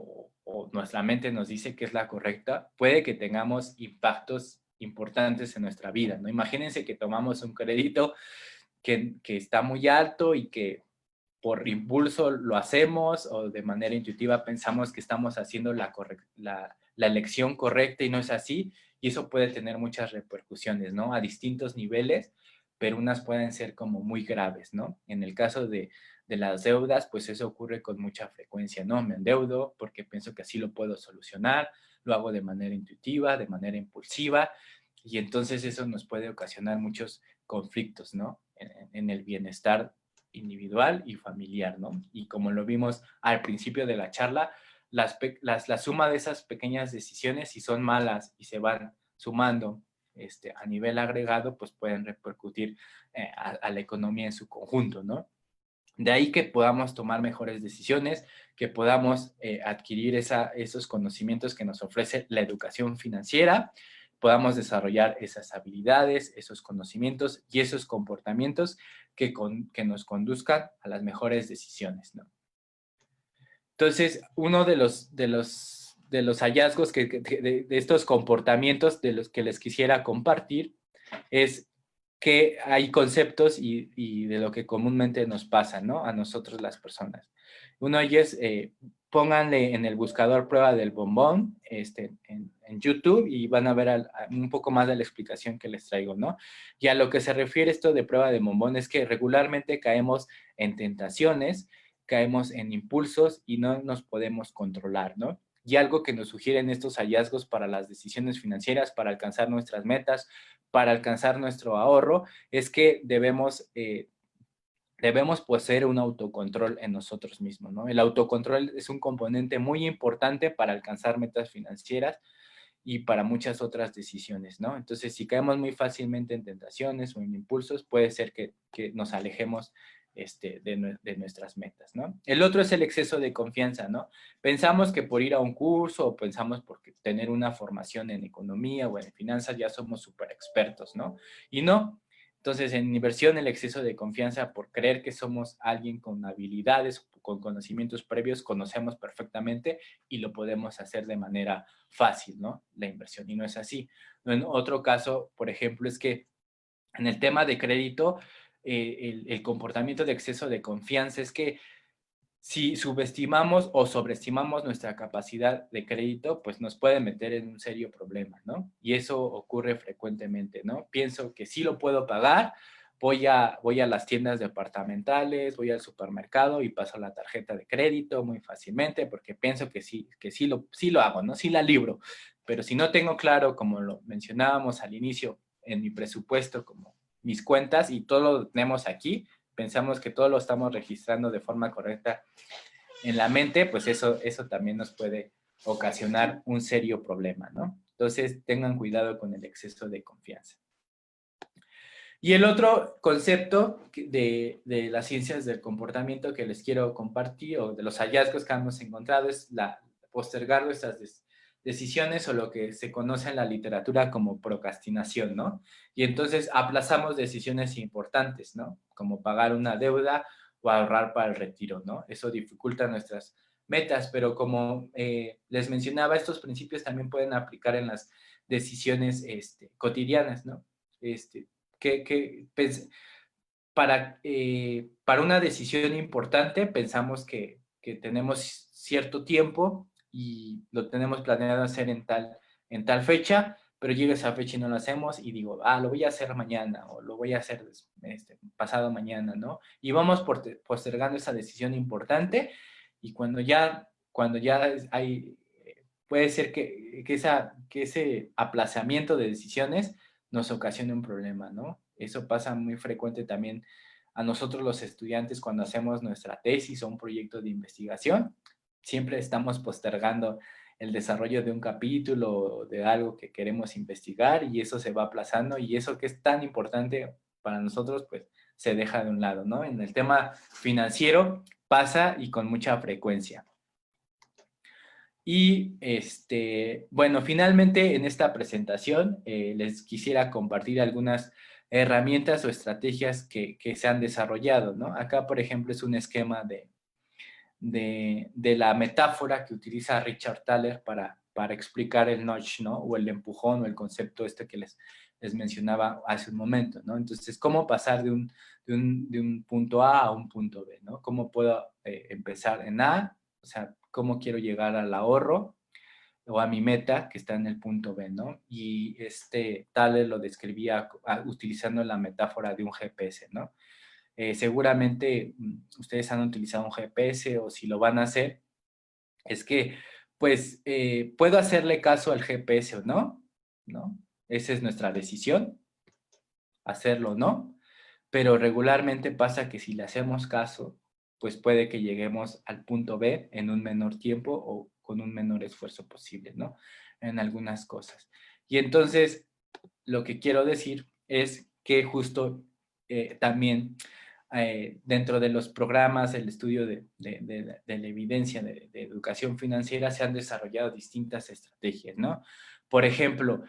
o nuestra mente nos dice que es la correcta, puede que tengamos impactos importantes en nuestra vida, ¿no? Imagínense que tomamos un crédito que está muy alto y que por impulso lo hacemos o de manera intuitiva pensamos que estamos haciendo la elección correcta y no es así, y eso puede tener muchas repercusiones, ¿no? A distintos niveles, pero unas pueden ser como muy graves, ¿no? En el caso de las deudas, pues eso ocurre con mucha frecuencia, ¿no? Me endeudo porque pienso que así lo puedo solucionar, lo hago de manera intuitiva, de manera impulsiva, y entonces eso nos puede ocasionar muchos conflictos, ¿no? En el bienestar individual y familiar, ¿no? Y como lo vimos al principio de la charla, la suma de esas pequeñas decisiones, si son malas y se van sumando a nivel agregado, pues pueden repercutir a la economía en su conjunto, ¿no? De ahí que podamos tomar mejores decisiones, que podamos adquirir esos conocimientos que nos ofrece la educación financiera, podamos desarrollar esas habilidades, esos conocimientos y esos comportamientos que nos conduzcan a las mejores decisiones, ¿no? Entonces, uno de los hallazgos de estos comportamientos de los que les quisiera compartir es que hay conceptos y de lo que comúnmente nos pasa, ¿no? A nosotros las personas. Uno de ellos, pónganle en el buscador prueba del bombón en YouTube y van a ver un poco más de la explicación que les traigo, ¿no? Y a lo que se refiere esto de prueba de bombón es que regularmente caemos en tentaciones, caemos en impulsos y no nos podemos controlar, ¿no? Y algo que nos sugieren estos hallazgos para las decisiones financieras, para alcanzar nuestras metas, para alcanzar nuestro ahorro, es que debemos poseer un autocontrol en nosotros mismos, ¿no? El autocontrol es un componente muy importante para alcanzar metas financieras y para muchas otras decisiones, ¿no? Entonces, si caemos muy fácilmente en tentaciones o en impulsos, puede ser que nos alejemos de nuestras metas, ¿no? El otro es el exceso de confianza, ¿no? Pensamos que por ir a un curso o pensamos por tener una formación en economía o en finanzas ya somos súper expertos, ¿no? Y no. Entonces, en inversión, el exceso de confianza por creer que somos alguien con habilidades, con conocimientos previos, conocemos perfectamente y lo podemos hacer de manera fácil, ¿no? La inversión, y no es así. En otro caso, por ejemplo, es que en el tema de crédito, el comportamiento de exceso de confianza es que si subestimamos o sobreestimamos nuestra capacidad de crédito, pues nos puede meter en un serio problema, ¿no? Y eso ocurre frecuentemente, ¿no? Pienso que sí lo puedo pagar, voy a las tiendas departamentales, voy al supermercado y paso la tarjeta de crédito muy fácilmente porque pienso que sí lo hago, ¿no? Sí la libro. Pero si no tengo claro, como lo mencionábamos al inicio, en mi presupuesto, como mis cuentas y todo lo tenemos aquí, pensamos que todo lo estamos registrando de forma correcta en la mente, pues eso también nos puede ocasionar un serio problema, ¿no? Entonces, tengan cuidado con el exceso de confianza. Y el otro concepto de las ciencias del comportamiento que les quiero compartir o de los hallazgos que hemos encontrado es postergar decisiones o lo que se conoce en la literatura como procrastinación, ¿no? Y entonces aplazamos decisiones importantes, ¿no? Como pagar una deuda o ahorrar para el retiro, ¿no? Eso dificulta nuestras metas, pero como les mencionaba, estos principios también pueden aplicar en las decisiones cotidianas, ¿no? Este, que para una decisión importante pensamos que tenemos cierto tiempo y lo tenemos planeado hacer en tal fecha, pero llega esa fecha y no lo hacemos y digo, lo voy a hacer mañana o lo voy a hacer pasado mañana, ¿no? Y vamos postergando esa decisión importante y cuando ya hay, puede ser que ese aplazamiento de decisiones nos ocasione un problema, ¿no? Eso pasa muy frecuente también a nosotros los estudiantes cuando hacemos nuestra tesis o un proyecto de investigación. Siempre estamos postergando el desarrollo de un capítulo o de algo que queremos investigar y eso se va aplazando y eso que es tan importante para nosotros, pues se deja de un lado, ¿no? En el tema financiero pasa y con mucha frecuencia. Y bueno, finalmente en esta presentación les quisiera compartir algunas herramientas o estrategias que se han desarrollado, ¿no? Acá, por ejemplo, es un esquema de la metáfora que utiliza Richard Thaler para explicar el nudge, ¿no? O el empujón o el concepto que les mencionaba hace un momento, ¿no? Entonces, ¿cómo pasar de un punto A un punto B, ¿no? ¿Cómo puedo empezar en A? O sea, ¿cómo quiero llegar al ahorro o a mi meta que está en el punto B, ¿no? Y Thaler lo describía utilizando la metáfora de un GPS, ¿no? Seguramente ustedes han utilizado un GPS o si lo van a hacer, es que, pues, ¿puedo hacerle caso al GPS o no? ¿No? Esa es nuestra decisión, hacerlo o no, pero regularmente pasa que si le hacemos caso, pues puede que lleguemos al punto B en un menor tiempo o con un menor esfuerzo posible, ¿no? En algunas cosas. Y entonces, lo que quiero decir es que justo también dentro de los programas, el estudio de la evidencia de educación financiera, se han desarrollado distintas estrategias, ¿no? Por ejemplo,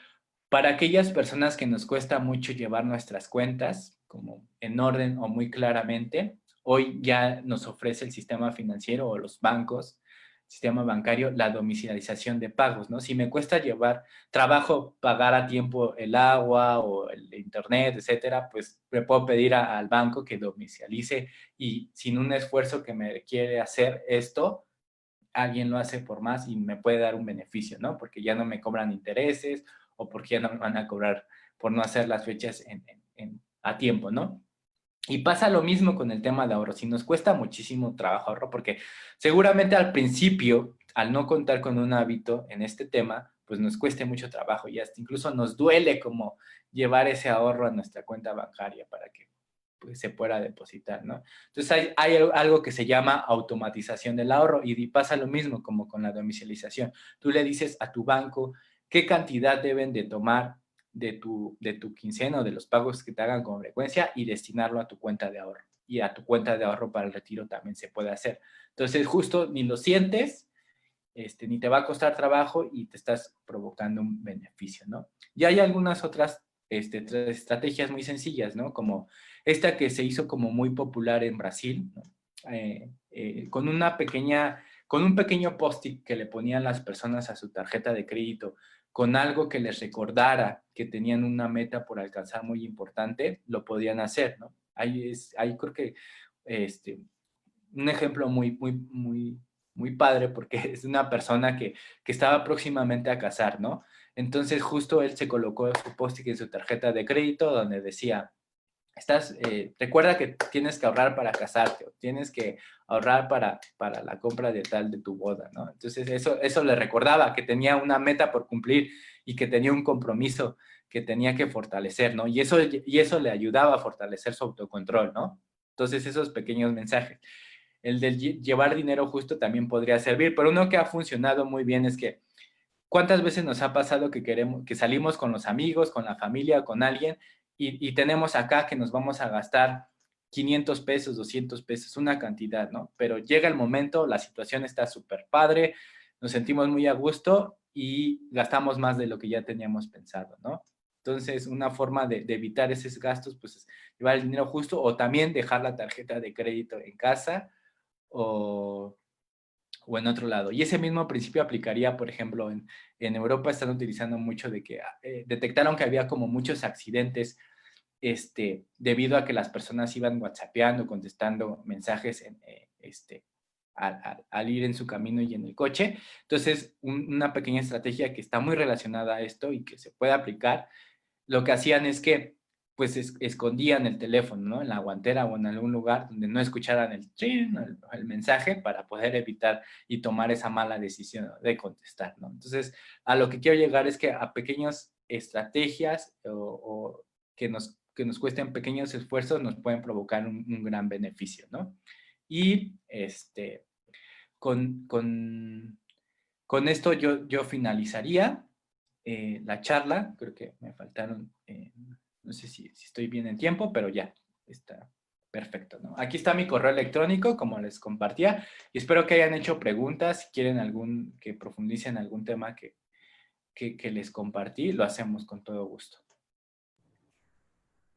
para aquellas personas que nos cuesta mucho llevar nuestras cuentas, como en orden o muy claramente, hoy ya nos ofrece el sistema financiero o los bancos, sistema bancario, la domiciliarización de pagos, ¿no? Si me cuesta llevar trabajo, pagar a tiempo el agua o el internet, etcétera, pues le puedo pedir al banco que domiciliarice y sin un esfuerzo que me requiere hacer esto, alguien lo hace por más y me puede dar un beneficio, ¿no? Porque ya no me cobran intereses o porque ya no me van a cobrar por no hacer las fechas a tiempo, ¿no? Y pasa lo mismo con el tema de ahorro. Si nos cuesta muchísimo trabajo ahorro, porque seguramente al principio, al no contar con un hábito en este tema, pues nos cueste mucho trabajo y hasta incluso nos duele como llevar ese ahorro a nuestra cuenta bancaria para que pues, se pueda depositar, ¿no? Entonces hay algo que se llama automatización del ahorro y pasa lo mismo como con la domiciliación. Tú le dices a tu banco qué cantidad deben de tomar de tu quincena o de los pagos que te hagan con frecuencia y destinarlo a tu cuenta de ahorro. Y a tu cuenta de ahorro para el retiro también se puede hacer. Entonces, justo ni lo sientes, ni te va a costar trabajo y te estás provocando un beneficio, ¿no? Y hay algunas otras estrategias muy sencillas, ¿no? Como esta que se hizo como muy popular en Brasil, ¿no? Con un pequeño post-it que le ponían las personas a su tarjeta de crédito, con algo que les recordara que tenían una meta por alcanzar muy importante, lo podían hacer, ¿no? Ahí creo que un ejemplo muy padre porque es una persona que estaba próximamente a casar, ¿no? Entonces justo él se colocó su post-it en su tarjeta de crédito donde decía, recuerda que tienes que ahorrar para casarte o tienes que ahorrar para la compra de tal de tu boda, ¿no? Entonces eso le recordaba que tenía una meta por cumplir y que tenía un compromiso que tenía que fortalecer, ¿no? Y eso le ayudaba a fortalecer su autocontrol, ¿no? Entonces esos pequeños mensajes. El de llevar dinero justo también podría servir, pero uno que ha funcionado muy bien es que ¿cuántas veces nos ha pasado que salimos con los amigos, con la familia, con alguien y tenemos acá que nos vamos a gastar 500 pesos, 200 pesos, una cantidad, ¿no? Pero llega el momento, la situación está súper padre, nos sentimos muy a gusto y gastamos más de lo que ya teníamos pensado, ¿no? Entonces, una forma de evitar esos gastos, pues, es llevar el dinero justo o también dejar la tarjeta de crédito en casa o en otro lado. Y ese mismo principio aplicaría, por ejemplo, en Europa están utilizando mucho de que detectaron que había como muchos accidentes debido a que las personas iban whatsappeando, contestando mensajes al ir en su camino y en el coche. Entonces, una pequeña estrategia que está muy relacionada a esto y que se puede aplicar, lo que hacían es que pues escondían el teléfono, ¿no? En la guantera o en algún lugar donde no escucharan el mensaje para poder evitar y tomar esa mala decisión de contestar, ¿no? Entonces, a lo que quiero llegar es que a pequeñas estrategias o que nos cuesten pequeños esfuerzos nos pueden provocar un gran beneficio, ¿no? Y con, con, con esto yo finalizaría la charla. Creo que me faltaron, no sé si estoy bien en tiempo, pero ya está perfecto, ¿no? Aquí está mi correo electrónico, como les compartía, y espero que hayan hecho preguntas. Si quieren que profundicen en algún tema que les compartí, lo hacemos con todo gusto.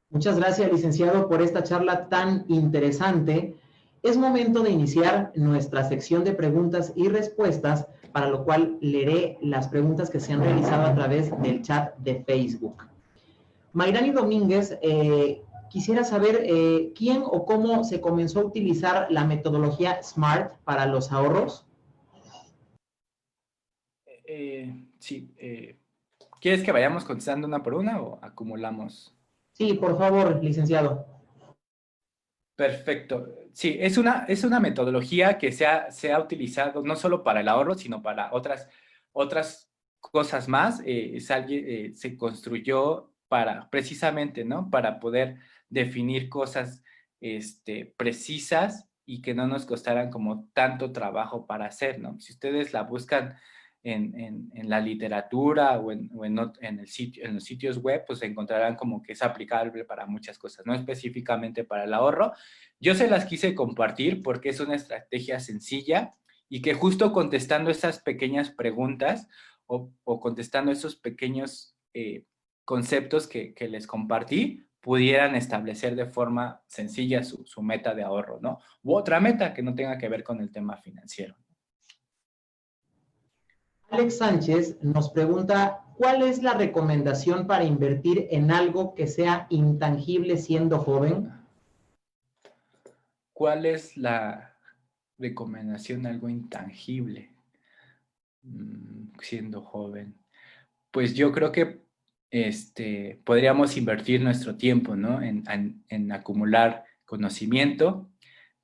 Muchas gracias, licenciado, por esta charla tan interesante. Es momento de iniciar nuestra sección de preguntas y respuestas, para lo cual leeré las preguntas que se han realizado a través del chat de Facebook. Mayrani Domínguez quisiera saber quién o cómo se comenzó a utilizar la metodología SMART para los ahorros. Sí. ¿Quieres que vayamos contestando una por una o acumulamos? Sí, por favor, licenciado. Perfecto. Sí, es una metodología que se ha utilizado no solo para el ahorro, sino para otras cosas más. Se construyó precisamente, ¿no? Para poder definir cosas precisas y que no nos costaran como tanto trabajo para hacer, ¿no? Si ustedes la buscan en la literatura o en los sitios web, pues encontrarán como que es aplicable para muchas cosas, no específicamente para el ahorro. Yo se las quise compartir porque es una estrategia sencilla y que justo contestando esas pequeñas preguntas o contestando esos pequeños conceptos que les compartí, pudieran establecer de forma sencilla su meta de ahorro, ¿no? U otra meta que no tenga que ver con el tema financiero. Alex Sánchez nos pregunta, ¿cuál es la recomendación para invertir en algo que sea intangible siendo joven? ¿Cuál es la recomendación, algo intangible siendo joven? Pues yo creo que podríamos invertir nuestro tiempo, ¿no? En acumular conocimiento,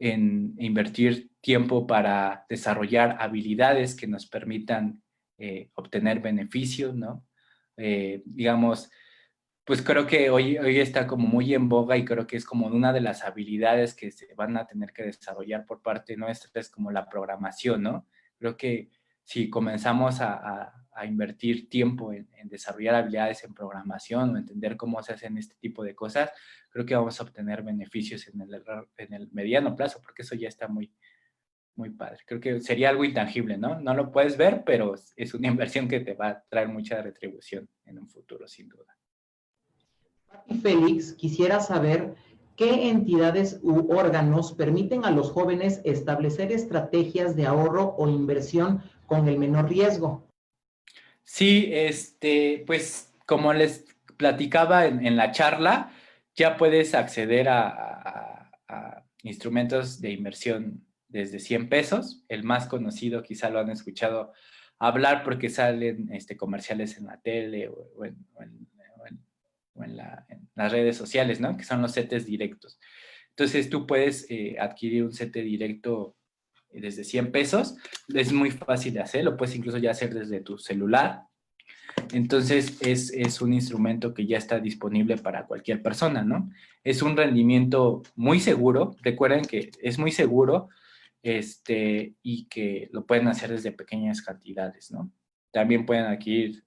en invertir tiempo para desarrollar habilidades que nos permitan obtener beneficios, ¿no? Digamos, pues creo que hoy está como muy en boga y creo que es como una de las habilidades que se van a tener que desarrollar por parte nuestra, es como la programación, ¿no? Creo que si comenzamos a invertir tiempo en desarrollar habilidades en programación o entender cómo se hacen este tipo de cosas, creo que vamos a obtener beneficios en el mediano plazo, porque eso ya está muy, muy padre. Creo que sería algo intangible, ¿no? No lo puedes ver, pero es una inversión que te va a traer mucha retribución en un futuro, sin duda. Y Félix quisiera saber qué entidades u órganos permiten a los jóvenes establecer estrategias de ahorro o inversión con el menor riesgo. Sí, pues como les platicaba en la charla, ya puedes acceder a instrumentos de inversión desde 100 pesos. El más conocido quizá lo han escuchado hablar porque salen comerciales en la tele o en las redes sociales, ¿no? Que son los CETES directos. Entonces tú puedes adquirir un CETE directo desde 100 pesos. Es muy fácil de hacer, lo puedes incluso ya hacer desde tu celular. Entonces es un instrumento que ya está disponible para cualquier persona, ¿no? Es un rendimiento muy seguro. Recuerden que es muy seguro y que lo pueden hacer desde pequeñas cantidades, ¿no? También pueden adquirir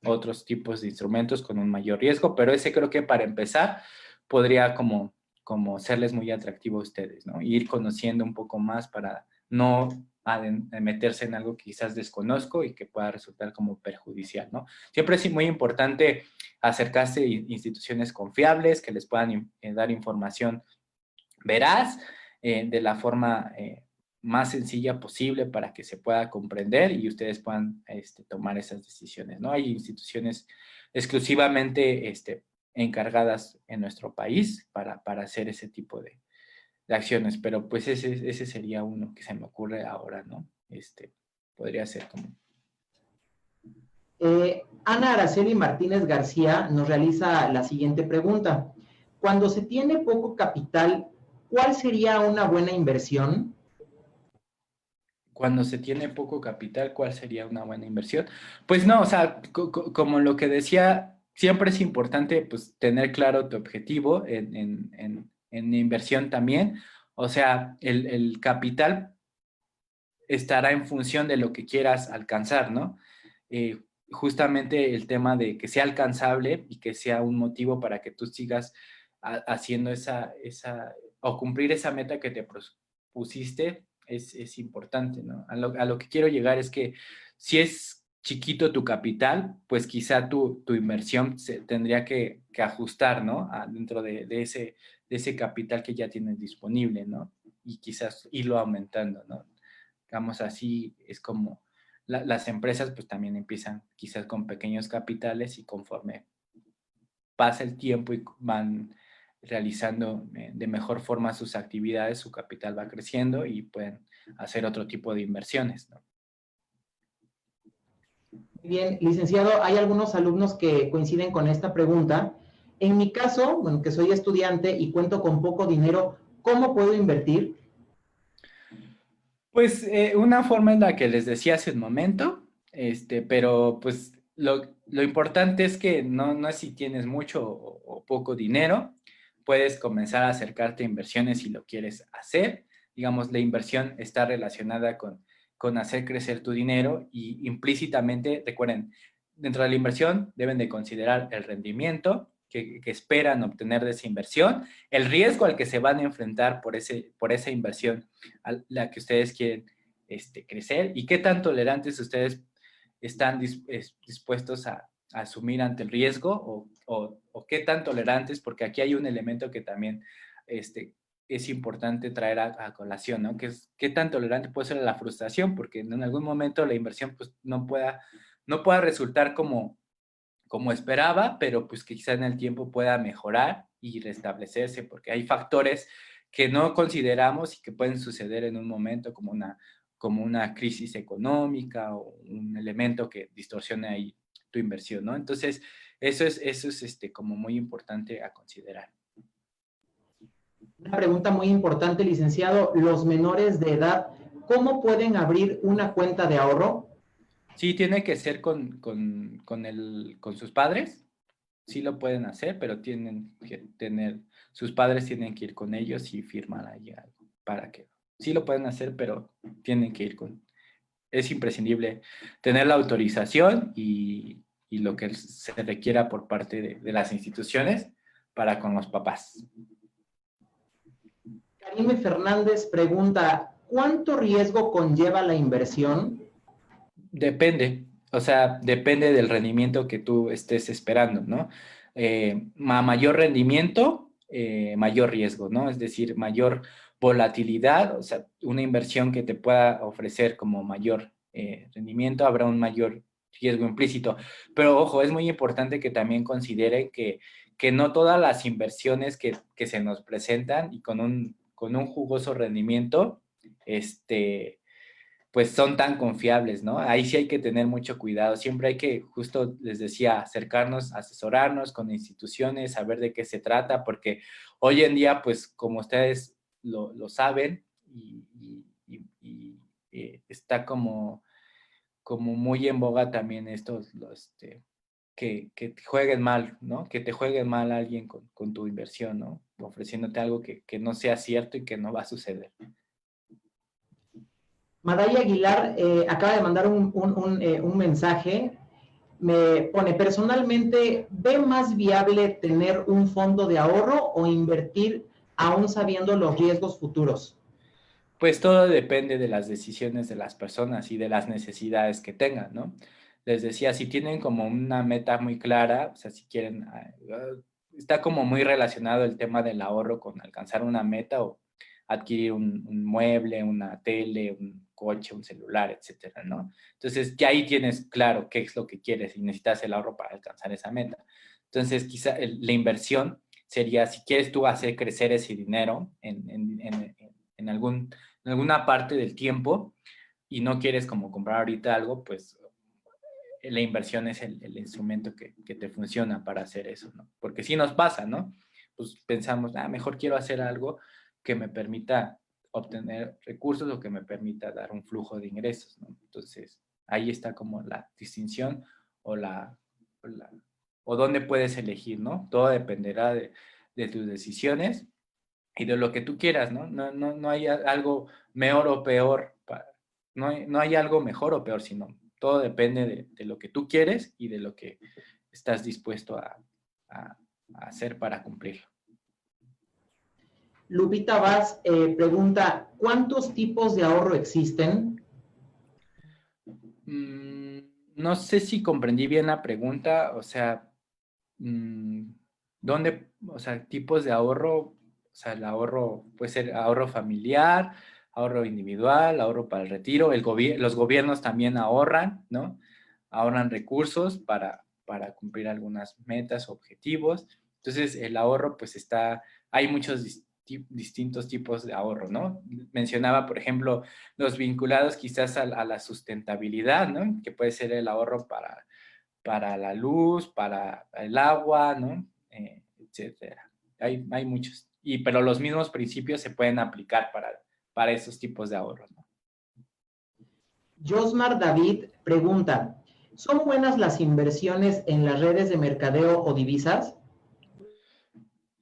otros tipos de instrumentos con un mayor riesgo, pero ese creo que para empezar podría como serles muy atractivo a ustedes, ¿no? Ir conociendo un poco más para no a meterse en algo que quizás desconozco y que pueda resultar como perjudicial, ¿no? Siempre es muy importante acercarse a instituciones confiables que les puedan dar información veraz, de la forma más sencilla posible para que se pueda comprender y ustedes puedan tomar esas decisiones, ¿no? Hay instituciones exclusivamente encargadas en nuestro país para hacer ese tipo de acciones, pero pues ese sería uno que se me ocurre ahora, ¿no? Podría ser como... Ana Araceli Martínez García nos realiza la siguiente pregunta. Cuando se tiene poco capital, ¿cuál sería una buena inversión? Cuando se tiene poco capital, ¿cuál sería una buena inversión? Pues no, o sea, como lo que decía, siempre es importante pues tener claro tu objetivo en inversión también. O sea, el capital estará en función de lo que quieras alcanzar, ¿no? Justamente el tema de que sea alcanzable y que sea un motivo para que tú sigas haciendo o cumplir esa meta que te propusiste es importante, ¿no? A lo que quiero llegar es que si es chiquito tu capital, pues quizá tu inversión se tendría que ajustar, ¿no? Dentro de ese capital que ya tienes disponible, ¿no? Y quizás irlo aumentando, ¿no? Digamos, así es como las empresas pues también empiezan quizás con pequeños capitales y conforme pasa el tiempo y van realizando de mejor forma sus actividades, su capital va creciendo y pueden hacer otro tipo de inversiones, ¿no? Bien, licenciado, hay algunos alumnos que coinciden con esta pregunta. En mi caso, bueno, que soy estudiante y cuento con poco dinero, ¿cómo puedo invertir? Pues una forma en la que les decía hace un momento, pero pues lo importante es que no es si tienes mucho o poco dinero, puedes comenzar a acercarte a inversiones si lo quieres hacer. Digamos, la inversión está relacionada con hacer crecer tu dinero y implícitamente, recuerden, dentro de la inversión deben de considerar el rendimiento que esperan obtener de esa inversión, el riesgo al que se van a enfrentar por esa inversión a la que ustedes quieren crecer y qué tan tolerantes ustedes están dispuestos a asumir ante el riesgo o qué tan tolerantes, porque aquí hay un elemento que también es importante traer a colación, ¿no? Que es qué tan tolerante puede ser la frustración, porque en algún momento la inversión pues, no pueda resultar como esperaba, pero pues que quizá en el tiempo pueda mejorar y restablecerse, porque hay factores que no consideramos y que pueden suceder en un momento como una crisis económica o un elemento que distorsione ahí tu inversión, ¿no? Entonces, eso es como muy importante a considerar. Una pregunta muy importante, licenciado. Los menores de edad, ¿cómo pueden abrir una cuenta de ahorro? Sí, tiene que ser con sus padres. Sí lo pueden hacer, pero sus padres tienen que ir con ellos y firmar ahí algo para que, sí lo pueden hacer, pero tienen que ir es imprescindible tener la autorización y lo que se requiera por parte de las instituciones para con los papás. Karime Fernández pregunta, ¿cuánto riesgo conlleva la inversión? Depende, o sea, depende del rendimiento que tú estés esperando, ¿no? A mayor rendimiento, mayor riesgo, ¿no? Es decir, mayor volatilidad, o sea, una inversión que te pueda ofrecer como mayor rendimiento, habrá un mayor riesgo implícito. Pero ojo, es muy importante que también considere que no todas las inversiones que se nos presentan y con un jugoso rendimiento, pues son tan confiables, ¿no? Ahí sí hay que tener mucho cuidado. Siempre hay que, justo les decía, acercarnos, asesorarnos con instituciones, saber de qué se trata, porque hoy en día, pues como ustedes lo saben, está como muy en boga también que te jueguen mal, ¿no? Que te jueguen mal a alguien con tu inversión, ¿no? Ofreciéndote algo que no sea cierto y que no va a suceder. Madaya Aguilar acaba de mandar un mensaje. Me pone, personalmente, ¿ve más viable tener un fondo de ahorro o invertir aún sabiendo los riesgos futuros? Pues todo depende de las decisiones de las personas y de las necesidades que tengan, ¿no? Les decía, si tienen como una meta muy clara, o sea, si quieren, está como muy relacionado el tema del ahorro con alcanzar una meta o adquirir un mueble, una tele, un coche, un celular, etcétera, ¿no? Entonces, ya ahí tienes claro qué es lo que quieres y necesitas el ahorro para alcanzar esa meta. Entonces, quizá la inversión sería, si quieres tú hacer crecer ese dinero en alguna parte del tiempo y no quieres como comprar ahorita algo, pues la inversión es el instrumento que te funciona para hacer eso, ¿no? Porque sí nos pasa, ¿no? Pues pensamos, mejor quiero hacer algo que me permita obtener recursos o que me permita dar un flujo de ingresos, ¿no? Entonces, ahí está como la distinción o o la o dónde puedes elegir, ¿no? Todo dependerá de tus decisiones y de lo que tú quieras, ¿no? No hay algo mejor o peor, no hay algo mejor o peor, sino todo depende de lo que tú quieres y de lo que estás dispuesto a hacer para cumplirlo. Lupita Vaz pregunta, ¿cuántos tipos de ahorro existen? No sé si comprendí bien la pregunta, o sea, ¿dónde, o sea, tipos de ahorro? O sea, el ahorro puede ser ahorro familiar, ahorro individual, ahorro para el retiro. Los gobiernos también ahorran, ¿no? Ahorran recursos para cumplir algunas metas o objetivos. Entonces, el ahorro, pues hay muchos distintos tipos de ahorro, ¿no? Mencionaba, por ejemplo, los vinculados quizás a la sustentabilidad, ¿no? Que puede ser el ahorro para la luz, para el agua, ¿no? Etcétera. Hay muchos. Pero los mismos principios se pueden aplicar para esos tipos de ahorros, ¿no? Josmar David pregunta, ¿son buenas las inversiones en las redes de mercadeo o divisas?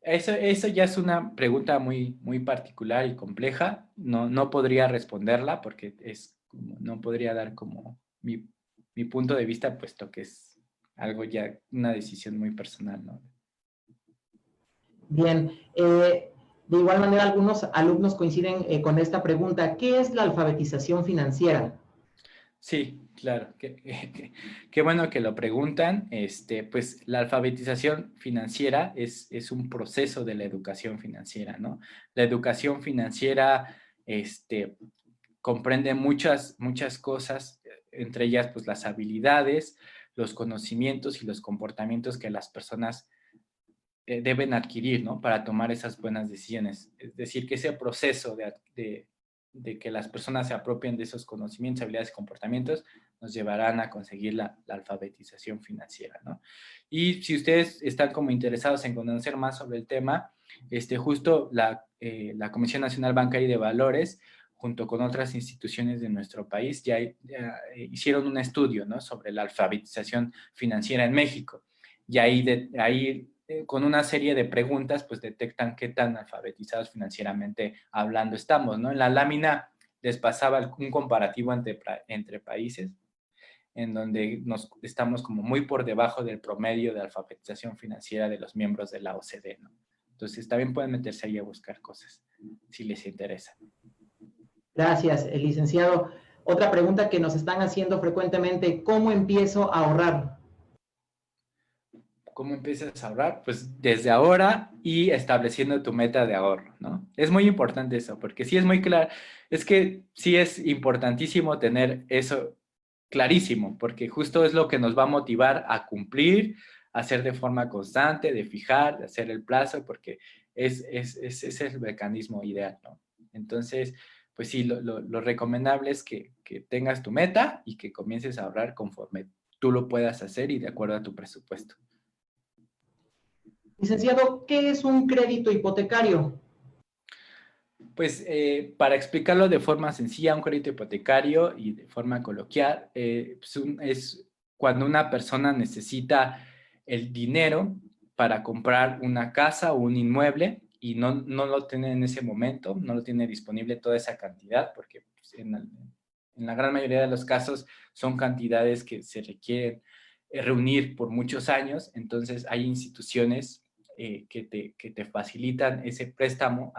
Eso ya es una pregunta muy particular y compleja. No podría responderla porque no podría dar como mi punto de vista, puesto que es algo ya, una decisión muy personal, ¿no? Bien, de igual manera algunos alumnos coinciden con esta pregunta. ¿Qué es la alfabetización financiera? Sí, claro. Qué bueno que lo preguntan. Pues la alfabetización financiera es un proceso de la educación financiera, ¿no? La educación financiera, comprende muchas cosas, entre ellas, pues las habilidades, los conocimientos y los comportamientos que las personas deben adquirir, ¿no? Para tomar esas buenas decisiones. Es decir, que ese proceso de que las personas se apropien de esos conocimientos, habilidades y comportamientos nos llevarán a conseguir la alfabetización financiera, ¿no? Y si ustedes están como interesados en conocer más sobre el tema, justo la Comisión Nacional Bancaria y de Valores, junto con otras instituciones de nuestro país, ya hicieron un estudio, ¿no? Sobre la alfabetización financiera en México. Y ahí con una serie de preguntas, pues detectan qué tan alfabetizados financieramente hablando estamos, ¿no? En la lámina les pasaba un comparativo entre países, en donde estamos como muy por debajo del promedio de alfabetización financiera de los miembros de la OCDE, ¿no? Entonces también pueden meterse ahí a buscar cosas, si les interesa. Gracias, licenciado. Otra pregunta que nos están haciendo frecuentemente, ¿cómo empiezo a ahorrar? ¿Cómo empiezas a ahorrar? Pues desde ahora y estableciendo tu meta de ahorro, ¿no? Es muy importante eso, porque sí es muy claro, es que sí es importantísimo tener eso clarísimo, porque justo es lo que nos va a motivar a cumplir, a hacer de forma constante, de fijar, de hacer el plazo, porque ese es el mecanismo ideal, ¿no? Entonces, pues sí, lo recomendable es que tengas tu meta y que comiences a ahorrar conforme tú lo puedas hacer y de acuerdo a tu presupuesto. Licenciado, ¿qué es un crédito hipotecario? Pues para explicarlo de forma sencilla, un crédito hipotecario y de forma coloquial, es cuando una persona necesita el dinero para comprar una casa o un inmueble y no lo tiene en ese momento, no lo tiene disponible toda esa cantidad, porque pues, en la gran mayoría de los casos son cantidades que se requieren reunir por muchos años, entonces hay instituciones que te facilitan ese préstamo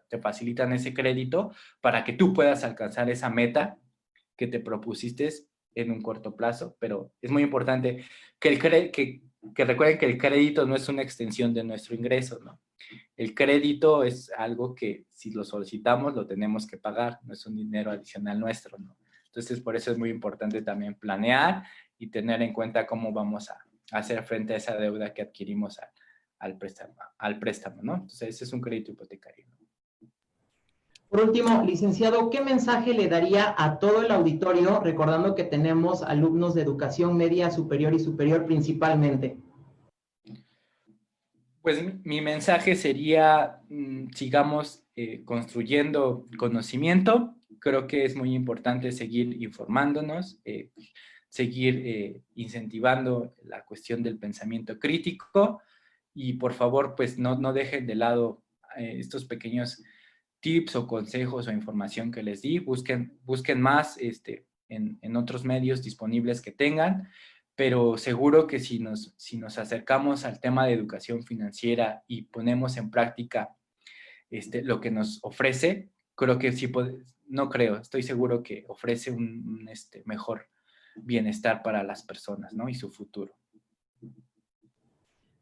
te facilitan ese crédito para que tú puedas alcanzar esa meta que te propusiste en un corto plazo, pero es muy importante que recuerden que el crédito no es una extensión de nuestro ingreso, ¿no? El crédito es algo que si lo solicitamos lo tenemos que pagar, no es un dinero adicional nuestro, ¿no? Entonces, por eso es muy importante también planear y tener en cuenta cómo vamos a hacer frente a esa deuda que adquirimos al préstamo, ¿no? Entonces, ese es un crédito hipotecario. Por último, licenciado, ¿qué mensaje le daría a todo el auditorio, recordando que tenemos alumnos de educación media, superior y superior principalmente? Pues mi mensaje sería, sigamos construyendo conocimiento. Creo que es muy importante seguir informándonos, seguir incentivando la cuestión del pensamiento crítico y por favor, pues no dejen de lado estos pequeños tips o consejos o información que les di. Busquen más en otros medios disponibles que tengan, pero seguro que si nos acercamos al tema de educación financiera y ponemos en práctica lo que nos ofrece, creo que sí estoy seguro que ofrece un mejor bienestar para las personas, ¿no? Y su futuro.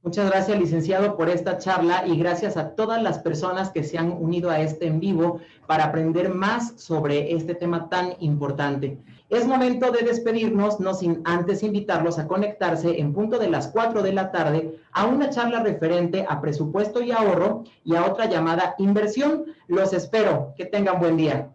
Muchas gracias, licenciado, por esta charla y gracias a todas las personas que se han unido a este en vivo para aprender más sobre este tema tan importante. Es momento de despedirnos, no sin antes invitarlos a conectarse en punto de las 4 de la tarde a una charla referente a presupuesto y ahorro y a otra llamada inversión. Los espero. Que tengan buen día.